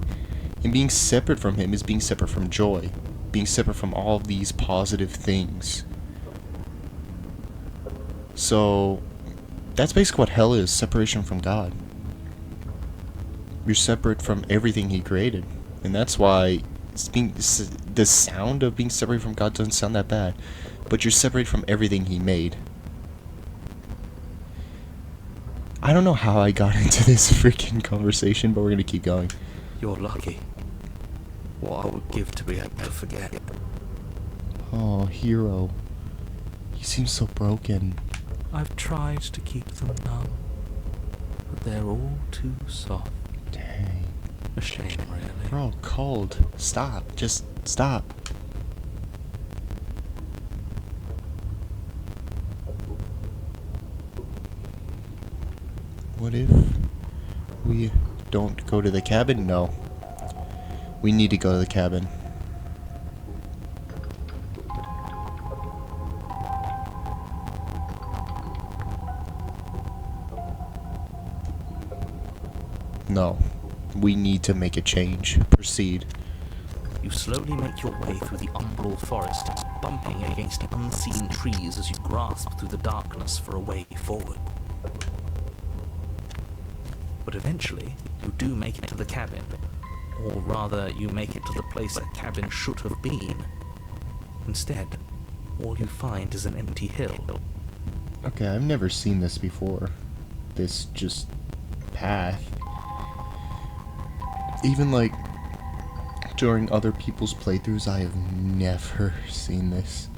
And being separate from him is being separate from joy. Being separate from all of these positive things. So, that's basically what hell is, separation from God. You're separate from everything he created. And that's why the sound of being separated from God doesn't sound that bad. But you're separated from everything he made. I don't know how I got into this freaking conversation, but we're gonna keep going. You're lucky. What I would give to be able to forget. Oh, hero. He seems so broken. I've tried to keep them numb, but they're all too soft. Dang. A shame, really. We're all cold. Stop. Just stop. What if we don't go to the cabin? No. We need to go to the cabin. No. We need to make a change. Proceed. You slowly make your way through the umbral forest, bumping against unseen trees as you grasp through the darkness for a way forward. But eventually, you do make it to the cabin. Or rather, you make it to the place a cabin should have been. Instead, all you find is an empty hill. Okay, I've never seen this before. This just path. Even like during other people's playthroughs, I have never seen this.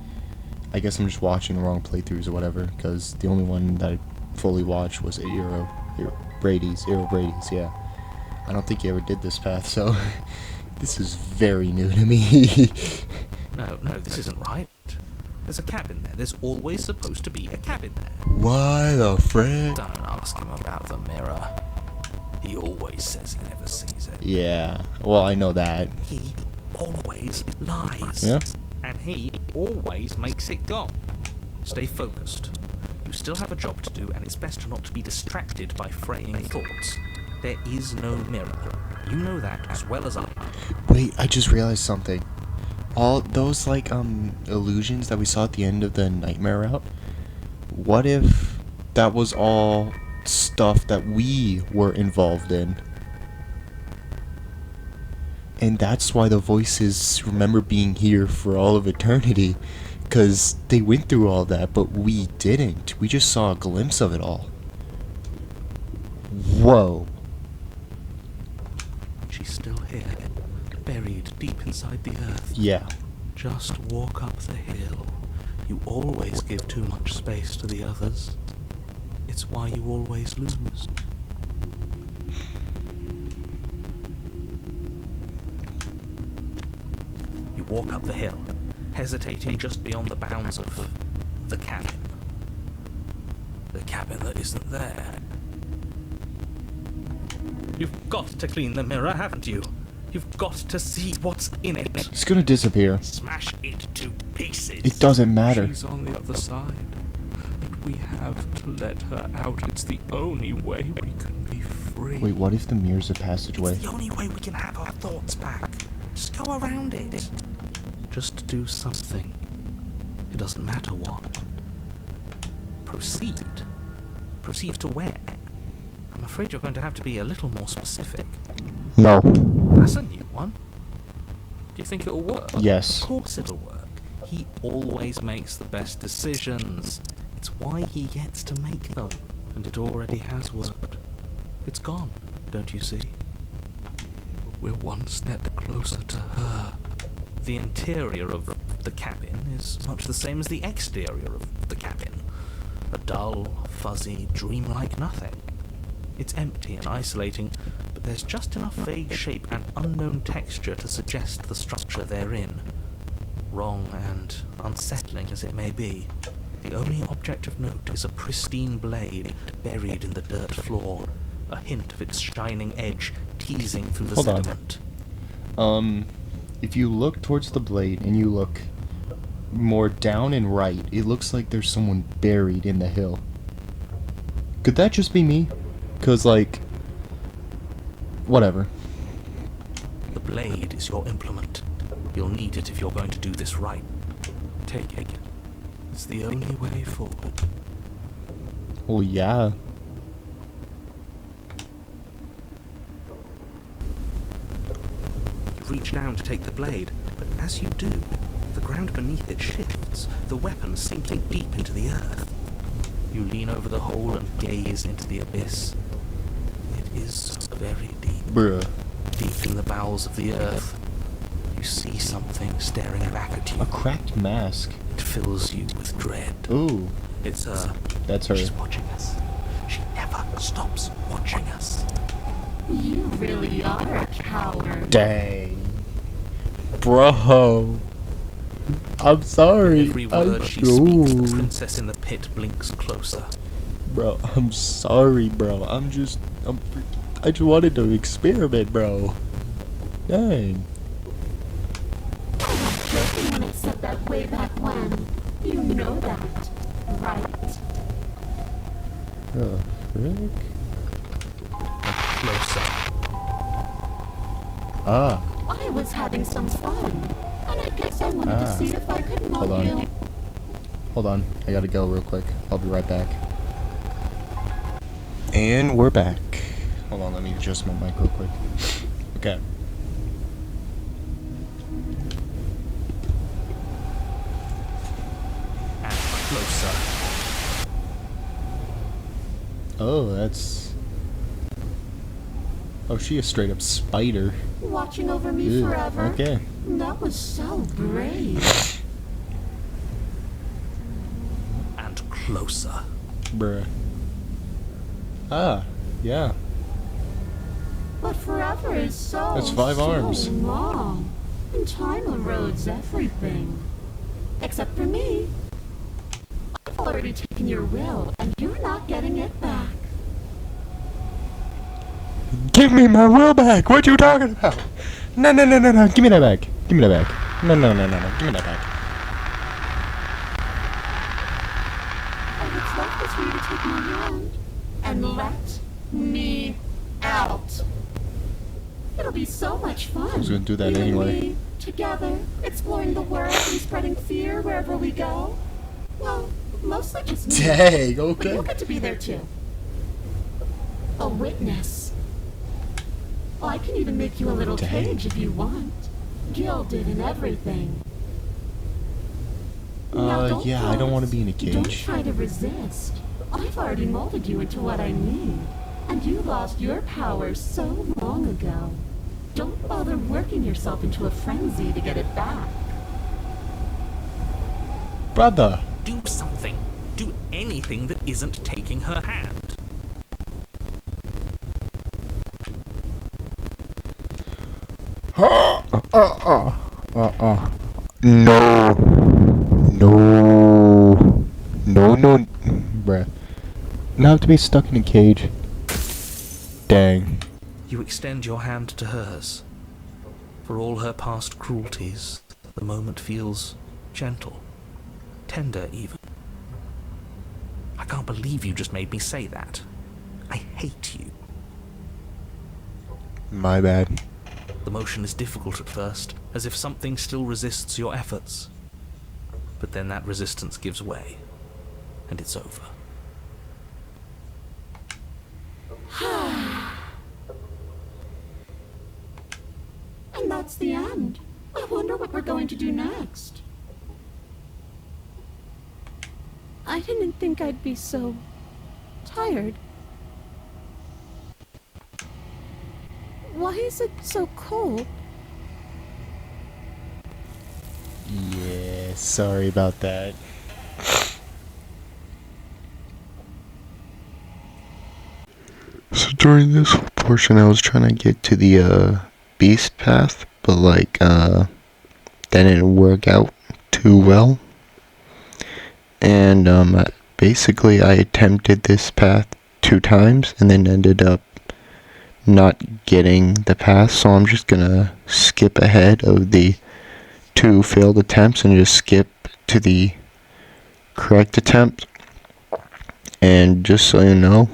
I guess I'm just watching the wrong playthroughs or whatever, because the only one that I fully watched was Brady's, yeah. I don't think he ever did this path, so this is very new to me. No, this isn't right. There's a cabin there. There's always supposed to be a cabin there. Why the frick? Don't ask him about the mirror. He always says he never sees it. Yeah, well, I know that. He always lies. Yeah? and he always makes it go. Stay focused. You still have a job to do, and it's best not to be distracted by fraying thoughts. There is no mirror. You know that as well as I. Wait, I just realized something. All those, like, illusions that we saw at the end of the nightmare route, what if that was all stuff that we were involved in? And that's why the voices remember being here for all of eternity. Because they went through all that, but we didn't. We just saw a glimpse of it all. Whoa. She's still here, buried deep inside the earth. Yeah. Just walk up the hill. You always give too much space to the others. It's why you always lose. You walk up the hill, hesitating just beyond the bounds of the cabin. The cabin that isn't there. You've got to clean the mirror, haven't you? You've got to see what's in it. It's gonna disappear. Smash it to pieces. It doesn't matter. She's on the other side. But we have to let her out. It's the only way we can be free. Wait, what if the mirror's a passageway? It's the only way we can have our thoughts back. Just go around it. Just do something. It doesn't matter what. Proceed. Proceed to where? I'm afraid you're going to have to be a little more specific. No. That's a new one. Do you think it'll work? Yes. Of course it'll work. He always makes the best decisions. It's why he gets to make them. And it already has worked. It's gone, don't you see? We're one step closer to her. The interior of the cabin is much the same as the exterior of the cabin. A dull, fuzzy, dreamlike nothing. It's empty and isolating, but there's just enough vague shape and unknown texture to suggest the structure they're in. Wrong and unsettling as it may be, the only object of note is a pristine blade buried in the dirt floor, a hint of its shining edge teasing through the sediment. If you look towards the blade and you look more down and right, it looks like there's someone buried in the hill. Could that just be me? 'Cause, like, whatever. The blade is your implement. You'll need it if you're going to do this right. Take it. It's the only way forward. Well, yeah. You reach down to take the blade, but as you do, the ground beneath it shifts, the weapon sinking deep into the earth. You lean over the hole and gaze into the abyss. It is very deep. Bruh. Deep in the bowels of the earth. You see something staring back at you. A cracked mask. It fills you with dread. Ooh. It's her. That's her. She's watching us. She never stops watching us. You really are a coward. Dang. Bro. I'm sorry. Every word she speaks, the princess in the pit blinks closer. Bro, I'm sorry, bro. I just wanted to experiment, bro. Dang. Joking when I said that way back when. You know that, right? Oh, frick? Closer. Ah. I was having some fun, and I guess I wanted to see if I could Hold knock on. you. Hold on. I gotta go real quick. I'll be right back. And we're back. Hold on, let me adjust my mic real quick. Okay. And closer. Oh, that's... Oh, she a straight up spider. Watching over me Ew, forever? okay. That was so brave. And closer. Bruh. Ah, yeah. But forever is so, That's 5 so arms. long. And time erodes everything. Except for me. I've already taken your will, and you're not getting it back. Give me my will back! What you talking about? No, no, no, no, no. Give me that back. Give me that back. No, no, no, no, no. Give me that back. out. It'll be so much fun. I was gonna do that You and anyway. me, together, exploring the world and spreading fear wherever we go. Well, mostly just me. Dang, But okay. you'll get to be there too. A witness. Oh, I can even make you a little Dang. cage if you want. Gilded and everything. Yeah, I don't want to be in a Don't cage. try to resist. I've already molded you into what I need. And you lost your powers so long ago. Don't bother working yourself into a frenzy to get it back. Brother. Do something. Do anything that isn't taking her hand. No. No. No, no. Bruh. Not to be stuck in a cage. Dang. You extend your hand to hers. For all her past cruelties, the moment feels gentle, tender even. I can't believe you just made me say that. I hate you. My bad. The motion is difficult at first, as if something still resists your efforts. But then that resistance gives way, and it's over. And that's the end. I wonder what we're going to do next. I didn't think I'd be so tired. Why is it so cold? Yeah, sorry about that. So during this whole portion, I was trying to get to the beast path, but like that didn't work out too well. And basically, I attempted this path 2 times and then ended up not getting the path. So I'm just gonna skip ahead of the 2 failed attempts and just skip to the correct attempt. And just so you know,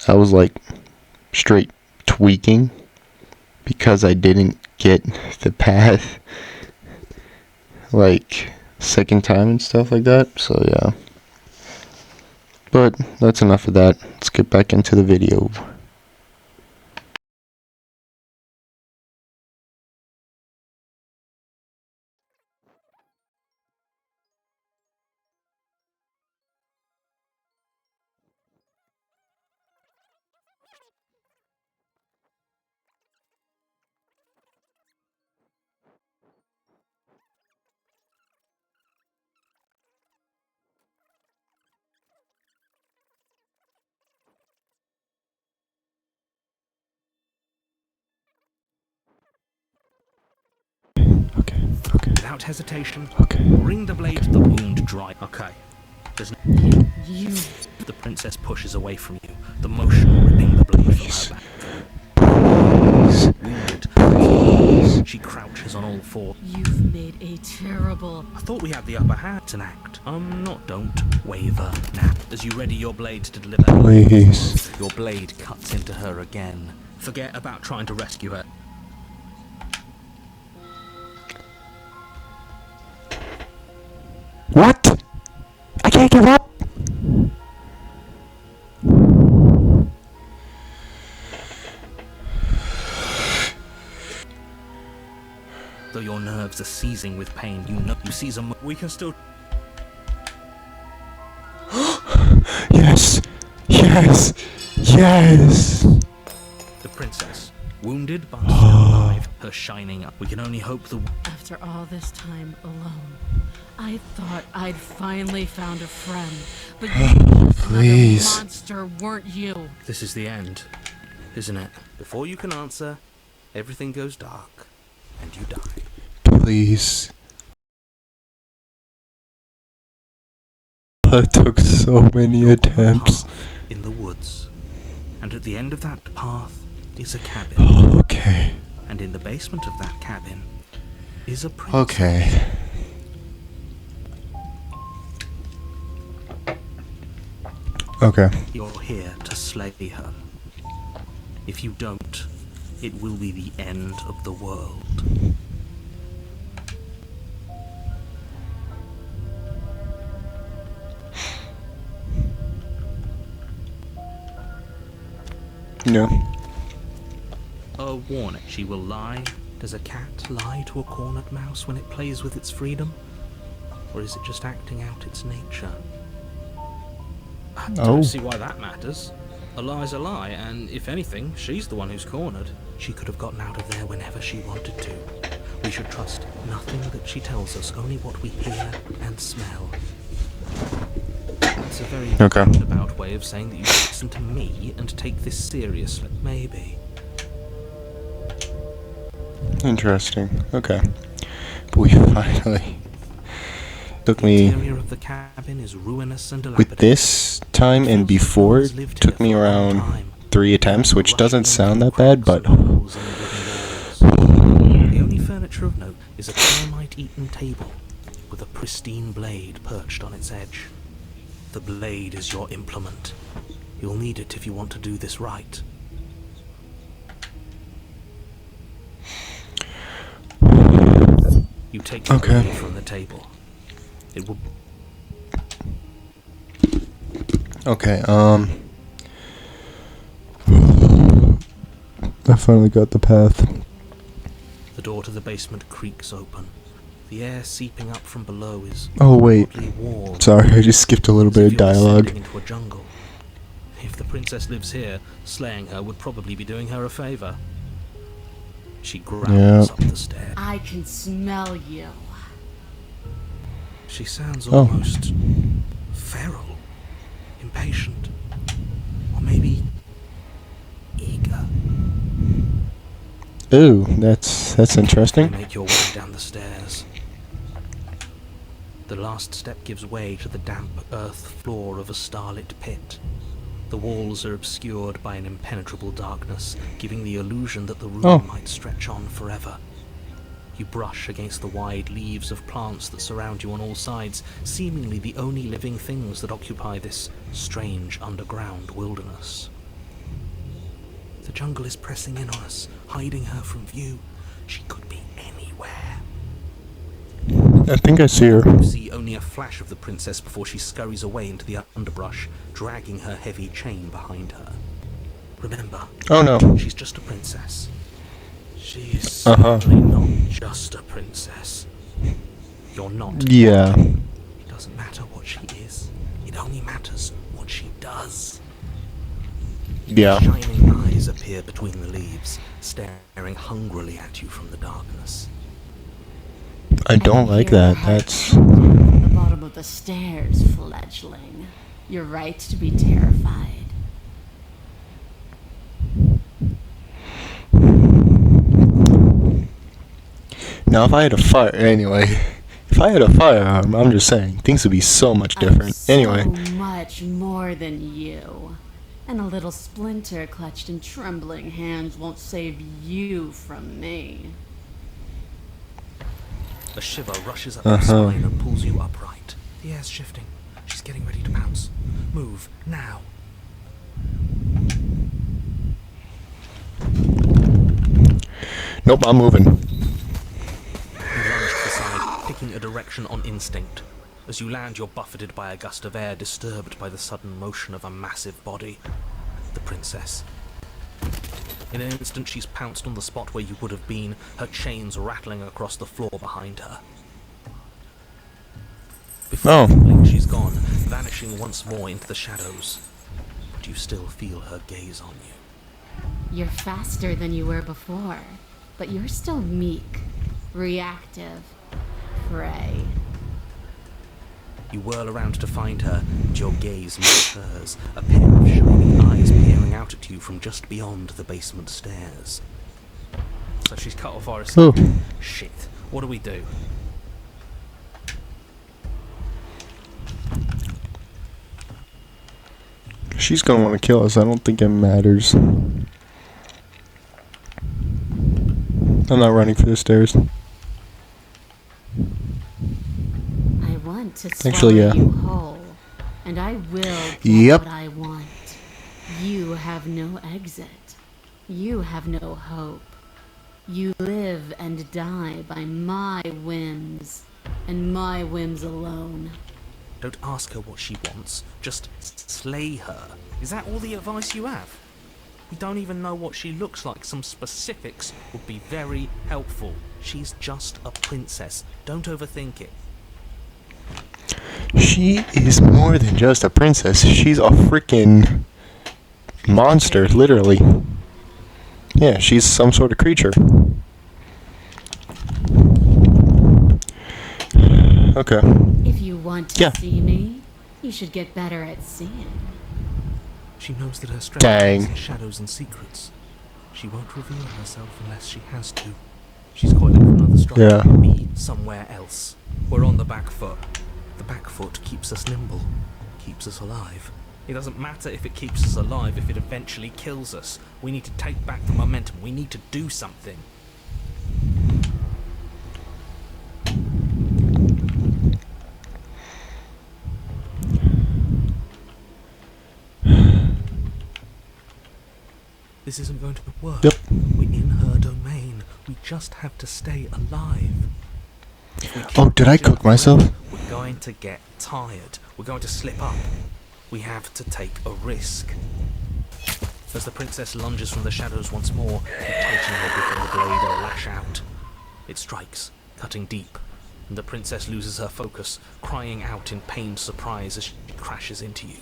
I was like straight tweaking because I didn't get the path like second time and stuff like that. So yeah, but that's enough of that. Let's get back into the video. Okay. Without hesitation, Okay. bring the blade to the wound dry. Okay. There's no... You. The princess pushes away from you, the motion ripping the blade from her back. Wounded, she crouches on all fours. You've made a terrible. I thought we had the upper hand to act. Don't waver now. As you ready your blade to deliver, Please. your blade cuts into her again. Forget about trying to rescue her. What? I can't give up. Though your nerves are seizing with pain, you know you seize a we can still... Yes. Yes. Yes. The princess, wounded but still alive, her shining up. We can only hope the... After all this time alone, I thought I'd finally found a friend, but you, Please. another monster, weren't you? This is the end, isn't it? Before you can answer, everything goes dark, and you die. Please. That took so many attempts. In the woods, and at the end of that path is a cabin, Okay. and in the basement of that cabin is a princess. Okay. Okay. You're here to slay her. If you don't, it will be the end of the world. No. A warning. She will lie. Does a cat lie to a cornered mouse when it plays with its freedom? Or is it just acting out its nature? I don't see why that matters. A lie's a lie, and if anything, she's the one who's cornered. She could have gotten out of there whenever she wanted to. We should trust nothing that she tells us, only what we hear and smell. That's a very roundabout way of saying that you should listen to me and take this seriously. Maybe. Interesting. Okay. But we finally took me The interior of the cabin is ruinous and with dilapidated. this time and before it took me around 3 attempts, which doesn't sound that bad, but The only furniture of note is a termite-eaten table with a pristine blade perched on its edge. The blade is your implement. You'll need it if you want to do this right. You take the blade from the table. It will... okay, I finally got the path. The door to the basement creaks open. The air seeping up from below is Oh wait, oddly warm. sorry, I just skipped a little As bit if of you're dialogue. descending into a jungle. If the princess lives here, slaying her would probably be doing her a favor. She growls up the stairs. I can smell you. She sounds almost feral, impatient, or maybe eager. Ooh, that's You interesting. make your way down the stairs. The last step gives way to the damp earth floor of a starlit pit. The walls are obscured by an impenetrable darkness, giving the illusion that the room might stretch on forever. You brush against the wide leaves of plants that surround you on all sides, seemingly the only living things that occupy this strange underground wilderness. The jungle is pressing in on us, hiding her from view. She could be anywhere. I think I see her. You see only a flash of the princess before she scurries away into the underbrush, dragging her heavy chain behind her. Remember, Oh no. she's just a princess. She's certainly not just a princess. You're not. Yeah. It doesn't matter what she is. It only matters what she does. Yeah. Shining eyes appear between the leaves, staring hungrily at you from the darkness. I don't like that. That's... The bottom of the stairs, fledgling. You're right to be terrified. Now if I had a fire... Anyway. If I had a firearm, I'm just saying, things would be so much different. Anyway. So much more than you. And a little splinter clutched in trembling hands won't save you from me. A shiver rushes up your spine and pulls you upright. The air's shifting. She's getting ready to pounce. Move, now. Nope, I'm moving. You lunge to the side, picking a direction on instinct. As you land, you're buffeted by a gust of air, disturbed by the sudden motion of a massive body. The princess. In an instant, she's pounced on the spot where you would have been, her chains rattling across the floor behind her. Before you blink, she's gone, vanishing once more into the shadows. But you still feel her gaze on you. You're faster than you were before, but you're still meek, reactive, prey. You whirl around to find her, and your gaze meets hers, a pair of shining eyes peering out at you from just beyond the basement stairs. So she's cut off our escape. Shit, what do we do? She's gonna want to kill us. I don't think it matters. I'm not running for the stairs. I want to swallow Actually, yeah. you whole, and I will get Yep. what I want. You have no exit. You have no hope. You live and die by my whims, and my whims alone. Don't ask her what she wants, just slay her. Is that all the advice you have? We don't even know what she looks like. Some specifics would be very helpful. She's just a princess. Don't overthink it. She is more than just a princess. She's a freaking monster, literally. Yeah, she's some sort of creature. Okay. If you want to Yeah. see me, you should get better at seeing. She knows that her strength Dang. lies in shadows and secrets. She won't reveal herself unless she has to. She's coiling for another strike. Yeah. Be somewhere else. We're on the back foot. The back foot keeps us nimble, keeps us alive. It doesn't matter if it keeps us alive if it eventually kills us. We need to take back the momentum. We need to do something. This isn't going to work. Yep. We're in her domain. We just have to stay alive. If we keep Oh, did I pushing cook myself? forever, we're going to get tired. We're going to slip up. We have to take a risk. As the princess lunges from the shadows once more, you tighten your grip on the blade and lash out. It strikes, cutting deep, and the princess loses her focus, crying out in pained surprise as she crashes into you.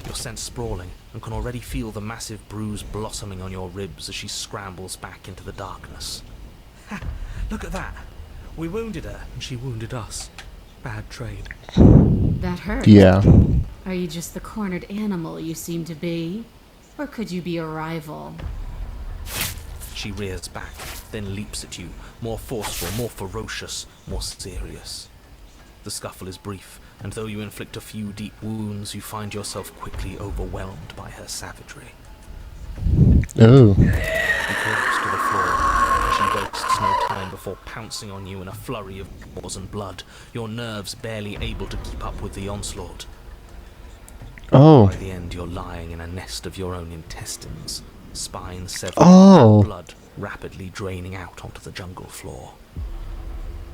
You're sent sprawling and can already feel the massive bruise blossoming on your ribs as she scrambles back into the darkness. Ha! Look at that! We wounded her and she wounded us. Bad trade. That hurt. Yeah. Are you just the cornered animal you seem to be? Or could you be a rival? She rears back, then leaps at you, more forceful, more ferocious, more serious. The scuffle is brief, and though you inflict a few deep wounds, you find yourself quickly overwhelmed by her savagery. Oh. You collapse to the floor. She wastes no time before pouncing on you in a flurry of claws and blood, your nerves barely able to keep up with the onslaught. Oh. By the end, you're lying in a nest of your own intestines, spine severed, Oh. blood rapidly draining out onto the jungle floor.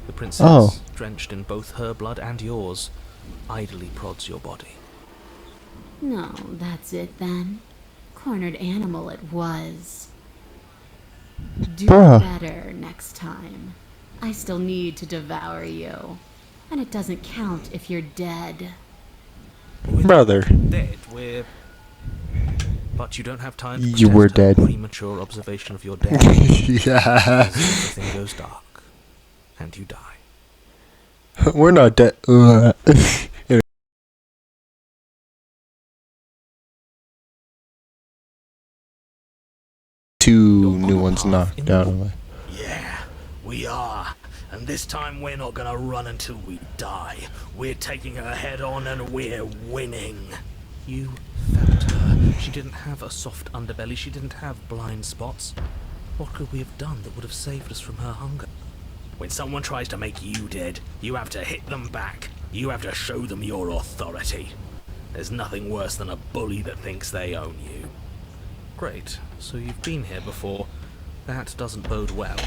The princess, drenched in both her blood and yours, idly prods your body. No, that's it then. Cornered animal it was. Do Bruh. better next time. I still need to devour you. And it doesn't count if you're dead. Brother. Dead, we're... But you don't have time to You were protest her dead. premature observation of your death. Yeah. Everything goes dark, and you die. We're not dead. Two new ones knocked down. Yeah, we are. And this time we're not gonna run until we die. We're taking her head on and we're winning. You felt her. She didn't have a soft underbelly. She didn't have blind spots. What could we have done that would have saved us from her hunger? When someone tries to make you dead, you have to hit them back. You have to show them your authority. There's nothing worse than a bully that thinks they own you. Great. So you've been here before. That doesn't bode well.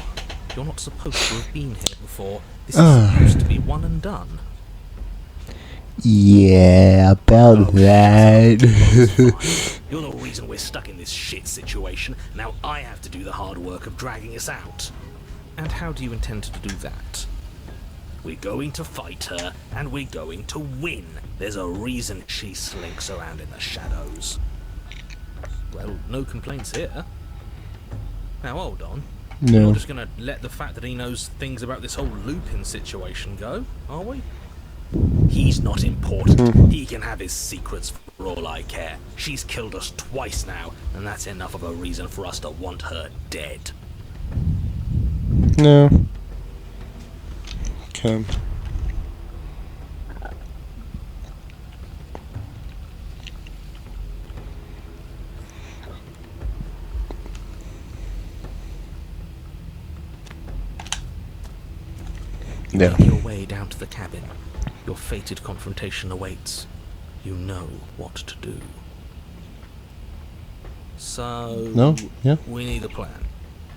You're not supposed to have been here before. This is supposed to be one and done. Yeah, about that. You're the reason we're stuck in this shit situation. Now I have to do the hard work of dragging us out. And how do you intend to do that? We're going to fight her, and we're going to win. There's a reason she slinks around in the shadows. Well, no complaints here. Now hold on. No. We're not just gonna let the fact that he knows things about this whole Lupin situation go, are we? He's not important. He can have his secrets for all I care. She's killed us twice now, and that's enough of a reason for us to want her dead. No. Come. You Yeah. make your way down to the cabin. Your fated confrontation awaits. You know what to do. So, No? Yeah? we need a plan.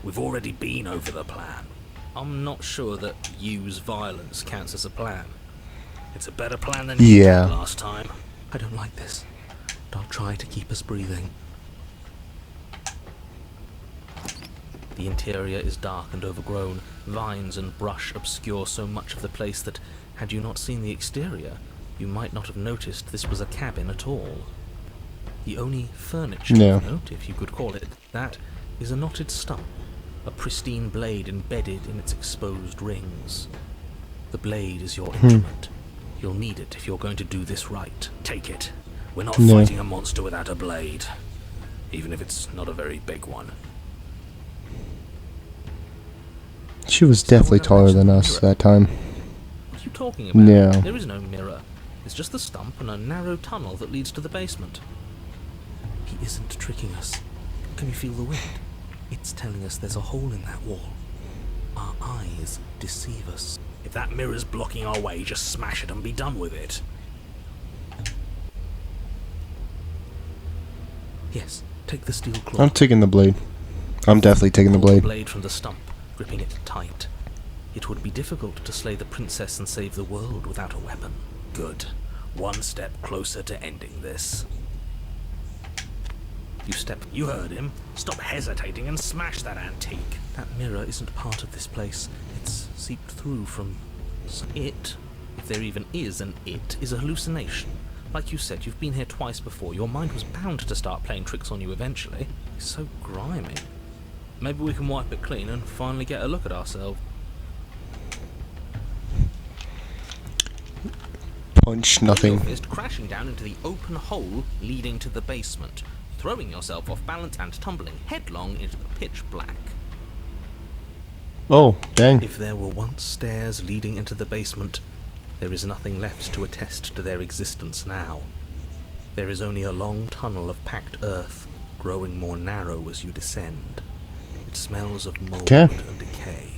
We've already been over the plan. I'm not sure that use violence counts as a plan. It's a better plan than you Yeah. did last time. I don't like this. But I'll try to keep us breathing. The interior is dark and overgrown. Vines and brush obscure so much of the place that, had you not seen the exterior, you might not have noticed this was a cabin at all. The only furniture No. of note, if you could call it that, is a knotted stump, a pristine blade embedded in its exposed rings. The blade is your instrument. You'll need it if you're going to do this right. Take it. We're not No. fighting a monster without a blade. Even if it's not a very big one. She was definitely taller than us that time. What are you talking about? Yeah. There is no mirror. It's just the stump and a narrow tunnel that leads to the basement. He isn't tricking us. Can you feel the wind? It's telling us there's a hole in that wall. Our eyes deceive us. If that mirror's blocking our way, just smash it and be done with it. Yes, take the steel claw. I'm taking the blade. I'm definitely taking the Pull the blade. blade from the stump, gripping it tight. It would be difficult to slay the princess and save the world without a weapon. Good. One step closer to ending this. You heard him. Stop hesitating and smash that antique. That mirror isn't part of this place. It's seeped through from it. If there even is an it, is a hallucination. Like you said, you've been here twice before. Your mind was bound to start playing tricks on you eventually. It's so grimy. Maybe we can wipe it clean and finally get a look at ourselves. Punch Your nothing. fist crashing down into the open hole leading to the basement, throwing yourself off balance and tumbling headlong into the pitch black. Oh, dang. If there were once stairs leading into the basement, there is nothing left to attest to their existence now. There is only a long tunnel of packed earth, growing more narrow as you descend. It smells of mold Okay. and decay.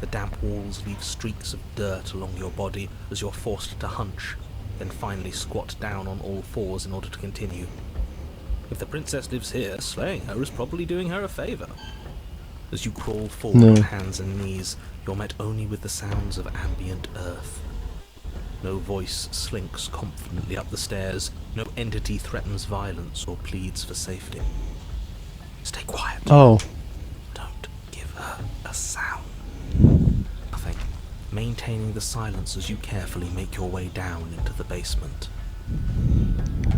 The damp walls leave streaks of dirt along your body as you're forced to hunch, then finally squat down on all fours in order to continue. If the princess lives here, slaying her is probably doing her a favour. As you crawl forward No. on hands and knees, you're met only with the sounds of ambient earth. No voice slinks confidently up the stairs, no entity threatens violence or pleads for safety. Stay quiet. Oh. Don't give her a sound. Nothing. Maintaining the silence as you carefully make your way down into the basement.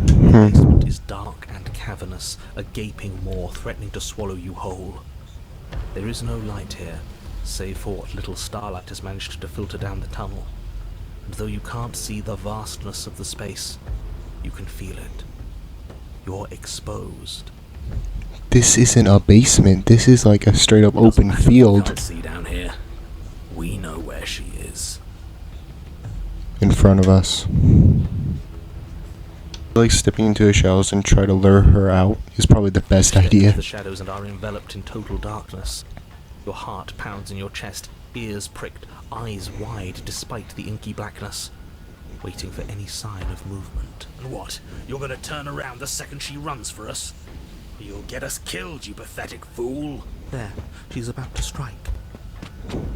The basement is dark and cavernous, a gaping maw threatening to swallow you whole. There is no light here, save for what little starlight has managed to filter down the tunnel. And though you can't see the vastness of the space, you can feel it. You're exposed. This isn't a basement. This is like a straight up open We field can't see down here. We know where she is. in front of us. Like stepping into the shadows and try to lure her out is probably the best Step into idea. the shadows and are enveloped in total darkness. Your heart pounds in your chest, ears pricked, eyes wide despite the inky blackness, waiting for any sign of movement. And what? You're gonna turn around the second she runs for us? You'll get us killed, you pathetic fool. There, she's about to strike.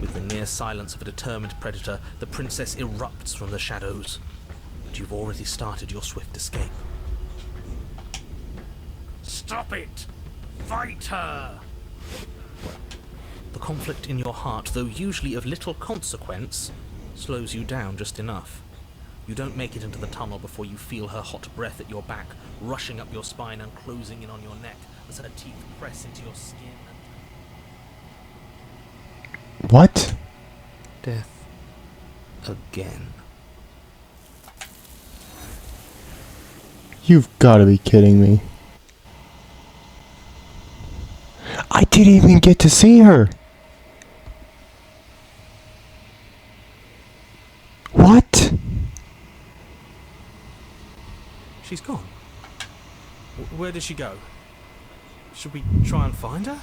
With the near silence of a determined predator, the princess erupts from the shadows. But you've already started your swift escape. Stop it! Fight her! The conflict in your heart, though usually of little consequence, slows you down just enough. You don't make it into the tunnel before you feel her hot breath at your back, rushing up your spine and closing in on your neck as her teeth press into your skin. What? Death. Again. You've got to be kidding me. I didn't even get to see her. What? She's gone. Where did she go? Should we try and find her?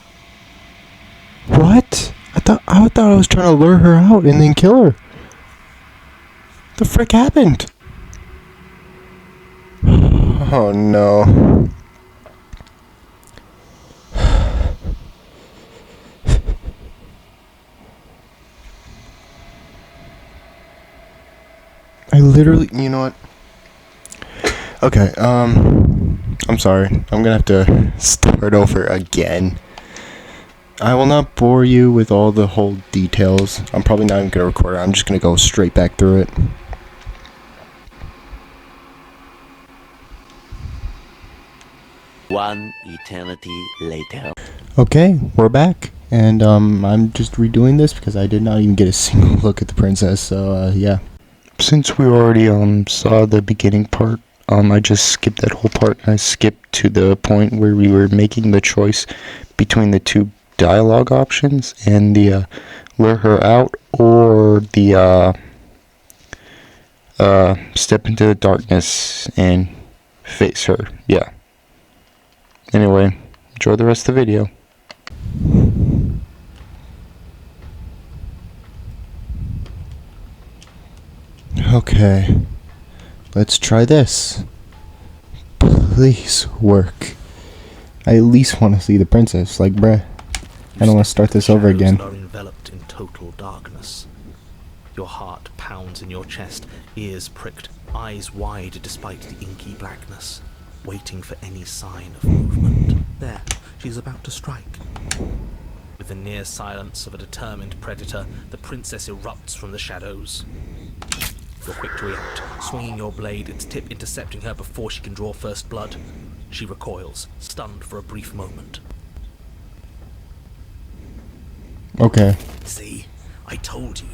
What? I thought I was trying to lure her out and then kill her. The frick happened? Oh no. literally, you know what? Okay, I'm sorry. I'm gonna have to start over again. I will not bore you with all the whole details. I'm probably not even gonna record it. I'm just gonna go straight back through it. One eternity later. Okay, we're back. And, I'm just redoing this because I did not even get a single look at the princess, so, yeah. Since we already saw the beginning part, I just skipped that whole part. I skipped to the point where we were making the choice between the two dialogue options and the lure her out or the step into the darkness and face her. Yeah. Anyway, enjoy the rest of the video. Okay, let's try this. Please work. I at least want to see the princess. Like, bruh, I don't want to start this over again. You are enveloped in total darkness. Your heart pounds in your chest, ears pricked, eyes wide despite the inky blackness, waiting for any sign of movement. There, she's about to strike. With the near silence of a determined predator, the princess erupts from the shadows. You're quick to react, swinging your blade, its tip intercepting her before she can draw first blood. She recoils, stunned for a brief moment. Okay. See, I told you.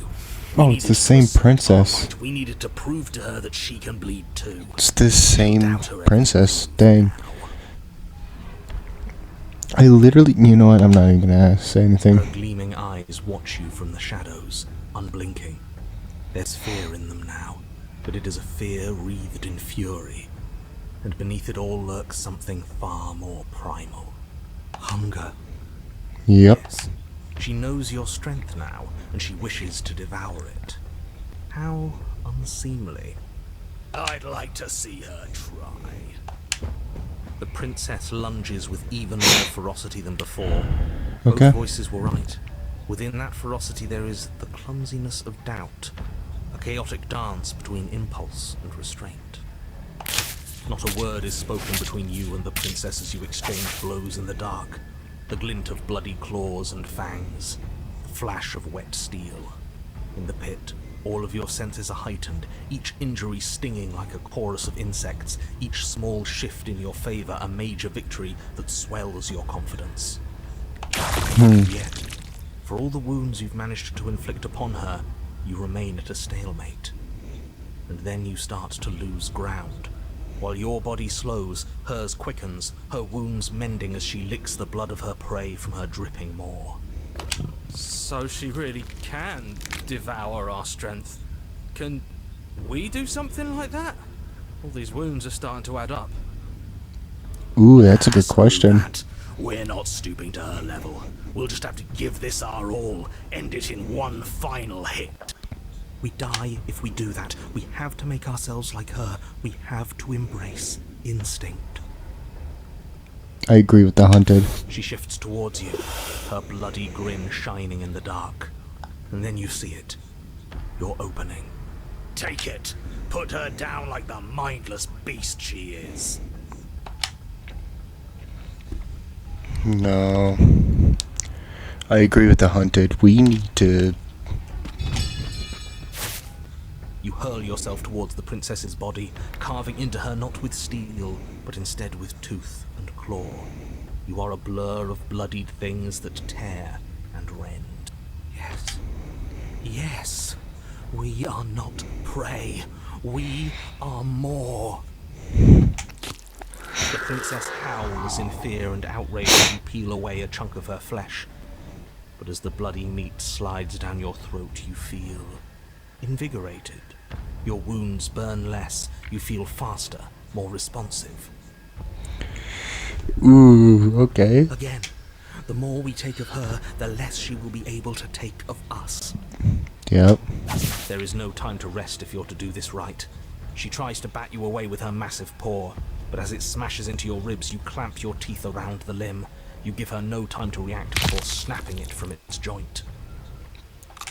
Oh, it's the same princess. We needed to prove to her that she can bleed too. It's the same princess. Dang. I literally, you know what? I'm not even gonna say anything. Her gleaming eyes watch you from the shadows, unblinking. There's fear in them now, but it is a fear wreathed in fury. And beneath it all lurks something far more primal. Hunger. Yep. Yes. She knows your strength now, and she wishes to devour it. How unseemly. I'd like to see her try. The princess lunges with even more ferocity than before. Okay. Both voices were right. Within that ferocity there is the clumsiness of doubt. A chaotic dance between impulse and restraint. Not a word is spoken between you and the princess as you exchange blows in the dark. The glint of bloody claws and fangs. The flash of wet steel. In the pit, all of your senses are heightened, each injury stinging like a chorus of insects, each small shift in your favor a major victory that swells your confidence. Yet, for all the wounds you've managed to inflict upon her, you remain at a stalemate. And then you start to lose ground. While your body slows, hers quickens, her wounds mending as she licks the blood of her prey from her dripping maw. So she really can devour our strength. Can we do something like that? All these wounds are starting to add up. Ooh, that's a good question. We're not stooping to her level. We'll just have to give this our all, end it in one final hit. We die if we do that. We have to make ourselves like her. We have to embrace instinct. I agree with the hunted. She shifts towards you, her bloody grin shining in the dark. And then you see it. Your opening. Take it. Put her down like the mindless beast she is. No. I agree with the hunted. We need to... You hurl yourself towards the princess's body, carving into her not with steel, but instead with tooth and claw. You are a blur of bloodied things that tear and rend. Yes. Yes. We are not prey. We are more. The princess howls in fear and outrage as you peel away a chunk of her flesh. But as the bloody meat slides down your throat, you feel invigorated. Your wounds burn less. You feel faster, more responsive. Ooh, okay. Again, the more we take of her, the less she will be able to take of us. Yep. There is no time to rest if you're to do this right. She tries to bat you away with her massive paw, but as it smashes into your ribs, you clamp your teeth around the limb. You give her no time to react before snapping it from its joint.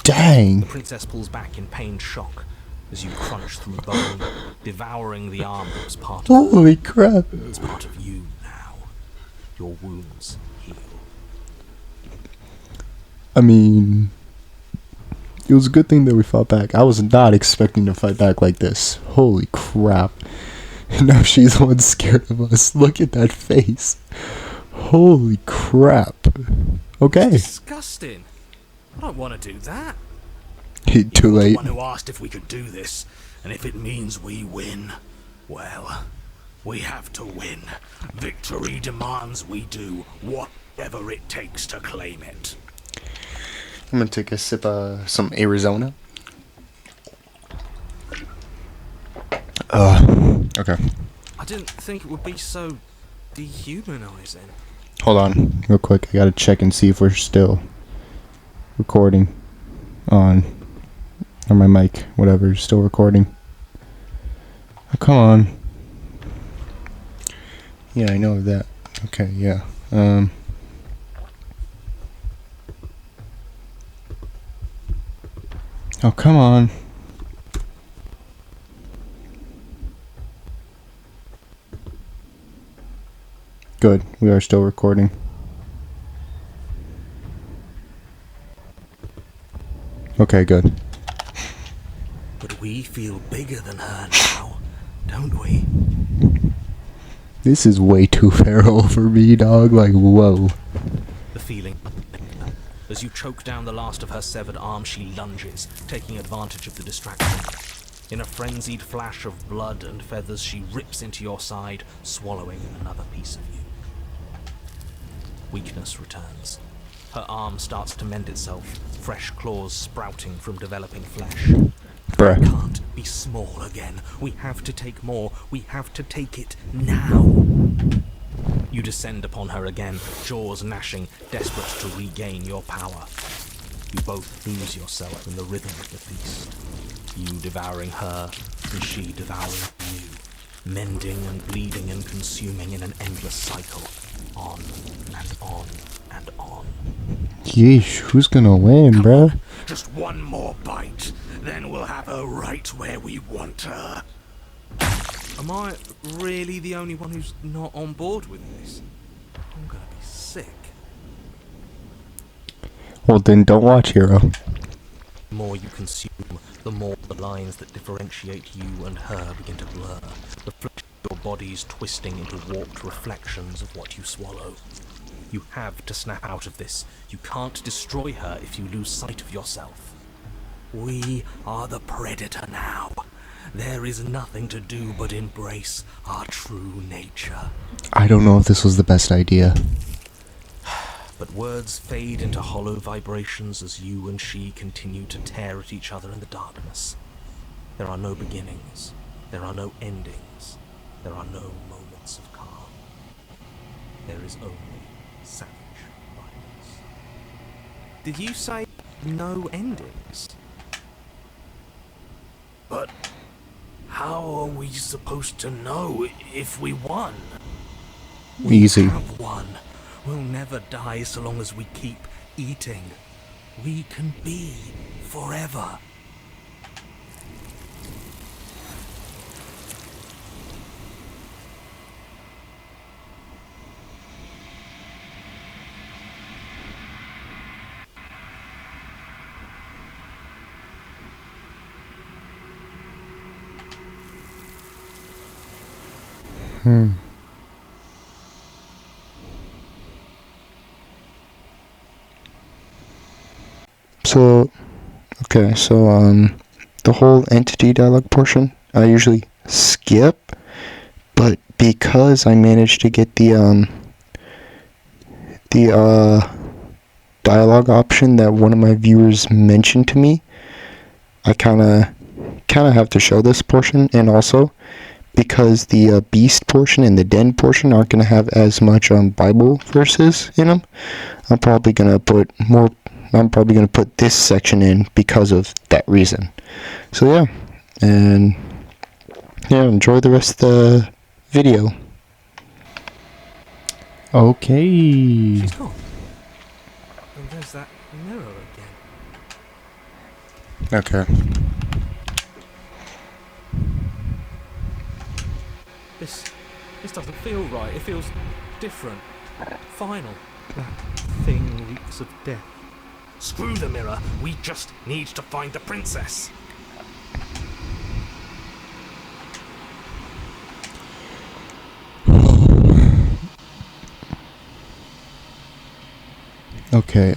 Dang. The princess pulls back in pained shock. as you crunch through bone, devouring the arm that was part of Holy crap. It's part of you now. Your wounds heal. I mean, it was a good thing that we fought back. I was not expecting to fight back like this. Holy crap. And now she's the one scared of us. Look at that face. Holy crap. Okay. Disgusting. I don't want to do that. Too You're late. the one who asked if we could do this, and if it means we win, well, we have to win. Victory demands we do whatever it takes to claim it. I'm gonna take a sip of some Arizona. Okay. I didn't think it would be so dehumanizing. Hold on, real quick. I gotta check and see if we're still recording on, or my mic, whatever, is still recording. Oh, come on. Yeah, I know that. Okay, yeah. Oh, come on. Good, we are still recording. Okay, good. But we feel bigger than her now, don't we? This is way too feral for me, dog. Like, whoa. The feeling. As you choke down the last of her severed arm, she lunges, taking advantage of the distraction. In a frenzied flash of blood and feathers, she rips into your side, swallowing another piece of you. Weakness returns. Her arm starts to mend itself, fresh claws sprouting from developing flesh. Bruh. Can't be small again. We have to take more. We have to take it now. You descend upon her again, jaws gnashing, desperate to regain your power. You both lose yourself in the rhythm of the feast. You devouring her, and she devouring you. Mending and bleeding and consuming in an endless cycle. On and on and on. Yeesh, who's gonna win, bruh? Just one more bite, then we'll have her right where we want her. Am I really the only one who's not on board with this? I'm gonna be sick. Well, then don't watch Hero. The more you consume, the more the lines that differentiate you and her begin to blur. The flesh of your body's twisting into warped reflections of what you swallow. You have to snap out of this. You can't destroy her if you lose sight of yourself. We are the predator now. There is nothing to do but embrace our true nature. I don't know if this was the best idea. But words fade into hollow vibrations as you and she continue to tear at each other in the darkness. There are no beginnings. There are no endings. There are no moments of calm. There is only savage violence. Did you say no endings? But how are we supposed to know if we won? Easy. We have won. We'll never die so long as we keep eating. We can be forever. So, okay, so, the whole entity dialogue portion, I usually skip, but because I managed to get the dialogue option that one of my viewers mentioned to me, I kind of have to show this portion, and also, because the beast portion and the den portion aren't going to have as much Bible verses in them, I'm probably going to put this section in because of that reason. So yeah, and yeah, enjoy the rest of the video. Okay. She's gone. And there's that mirror again. Okay. This doesn't feel right. It feels different. Final. That thing reeks of death. Screw the mirror, we just need to find the princess. Okay,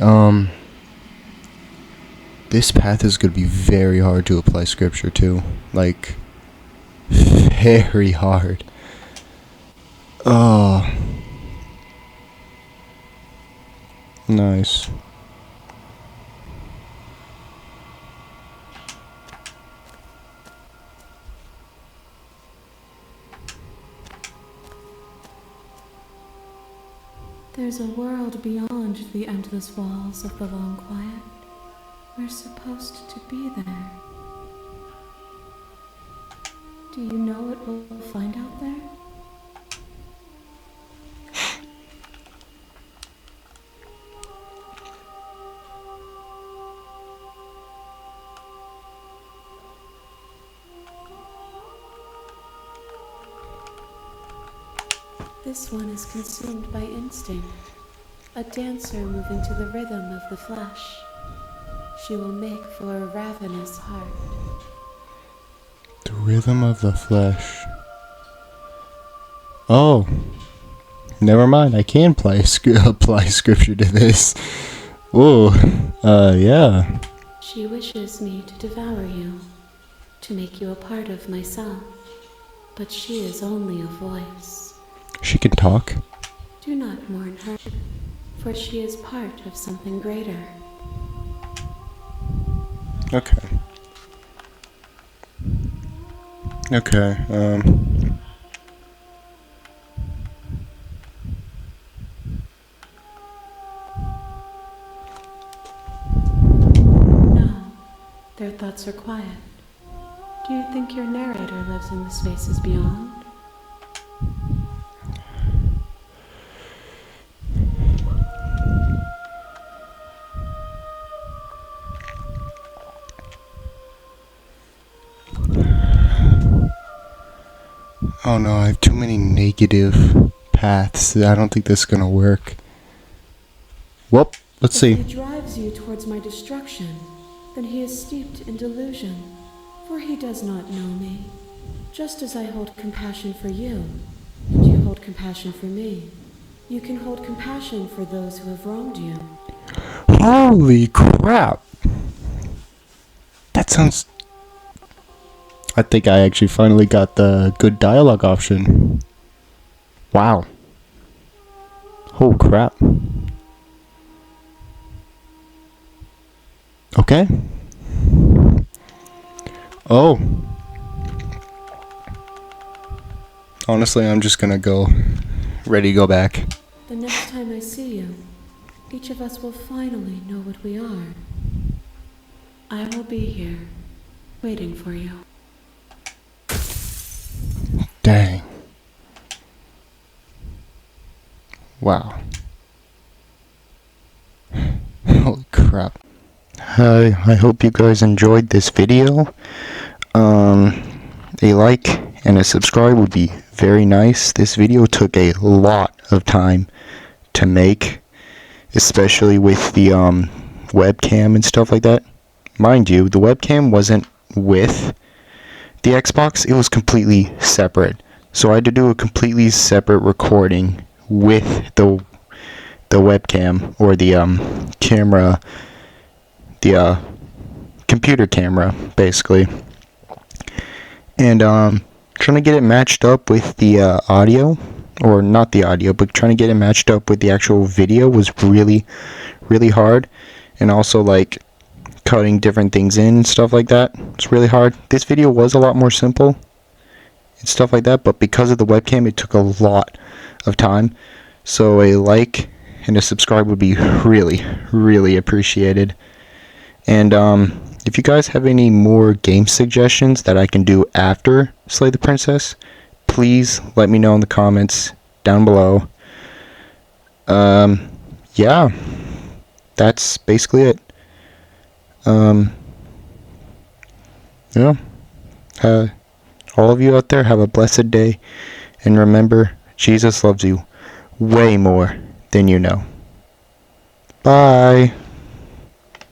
this path is gonna be very hard to apply scripture to. Like, very hard. Oh. Nice. There's a world beyond the endless walls of the long quiet. We're supposed to be there. Do you know what we'll find out there? This one is consumed by instinct, a dancer moving to the rhythm of the flesh. She will make for a ravenous heart. The rhythm of the flesh. Oh. Never mind, I can apply scripture to this. Ooh. Yeah. She wishes me to devour you, to make you a part of myself. But she is only a voice. She can talk. Do not mourn her, for she is part of something greater. Okay. Okay, No, their thoughts are quiet. Do you think your narrator lives in the spaces beyond? oh no, I have too many negative paths. I don't think this is gonna work. Well, let's see. If he drives you towards my destruction, then he is steeped in delusion, for he does not know me. Just as I hold compassion for you, and you hold compassion for me, you can hold compassion for those who have wronged you. Holy crap! That sounds... I think I actually finally got the good dialogue option. Wow. Oh crap. Okay. Oh. Honestly, I'm just gonna go. Ready to go back. The next time I see you, each of us will finally know what we are. I will be here, waiting for you. Dang. Wow. Holy crap. Hi, I hope you guys enjoyed this video. A like and a subscribe would be very nice. This video took a lot of time to make, especially with the webcam and stuff like that. Mind you, the webcam wasn't with the Xbox, it was completely separate. So I had to do a completely separate recording with the webcam, or the camera, the computer camera, basically. And trying to get it matched up with the audio, or not the audio, but trying to get it matched up with the actual video was really, really hard. And also, like, cutting different things in and stuff like that, it's really hard. This video was a lot more simple and stuff like that, but because of the webcam, it took a lot of time. So a like and a subscribe would be really, really appreciated. And if you guys have any more game suggestions that I can do after Slay the Princess, please let me know in the comments down below. Yeah, that's basically it. Yeah. All of you out there, have a blessed day, And remember, Jesus loves you way more than you know. Bye.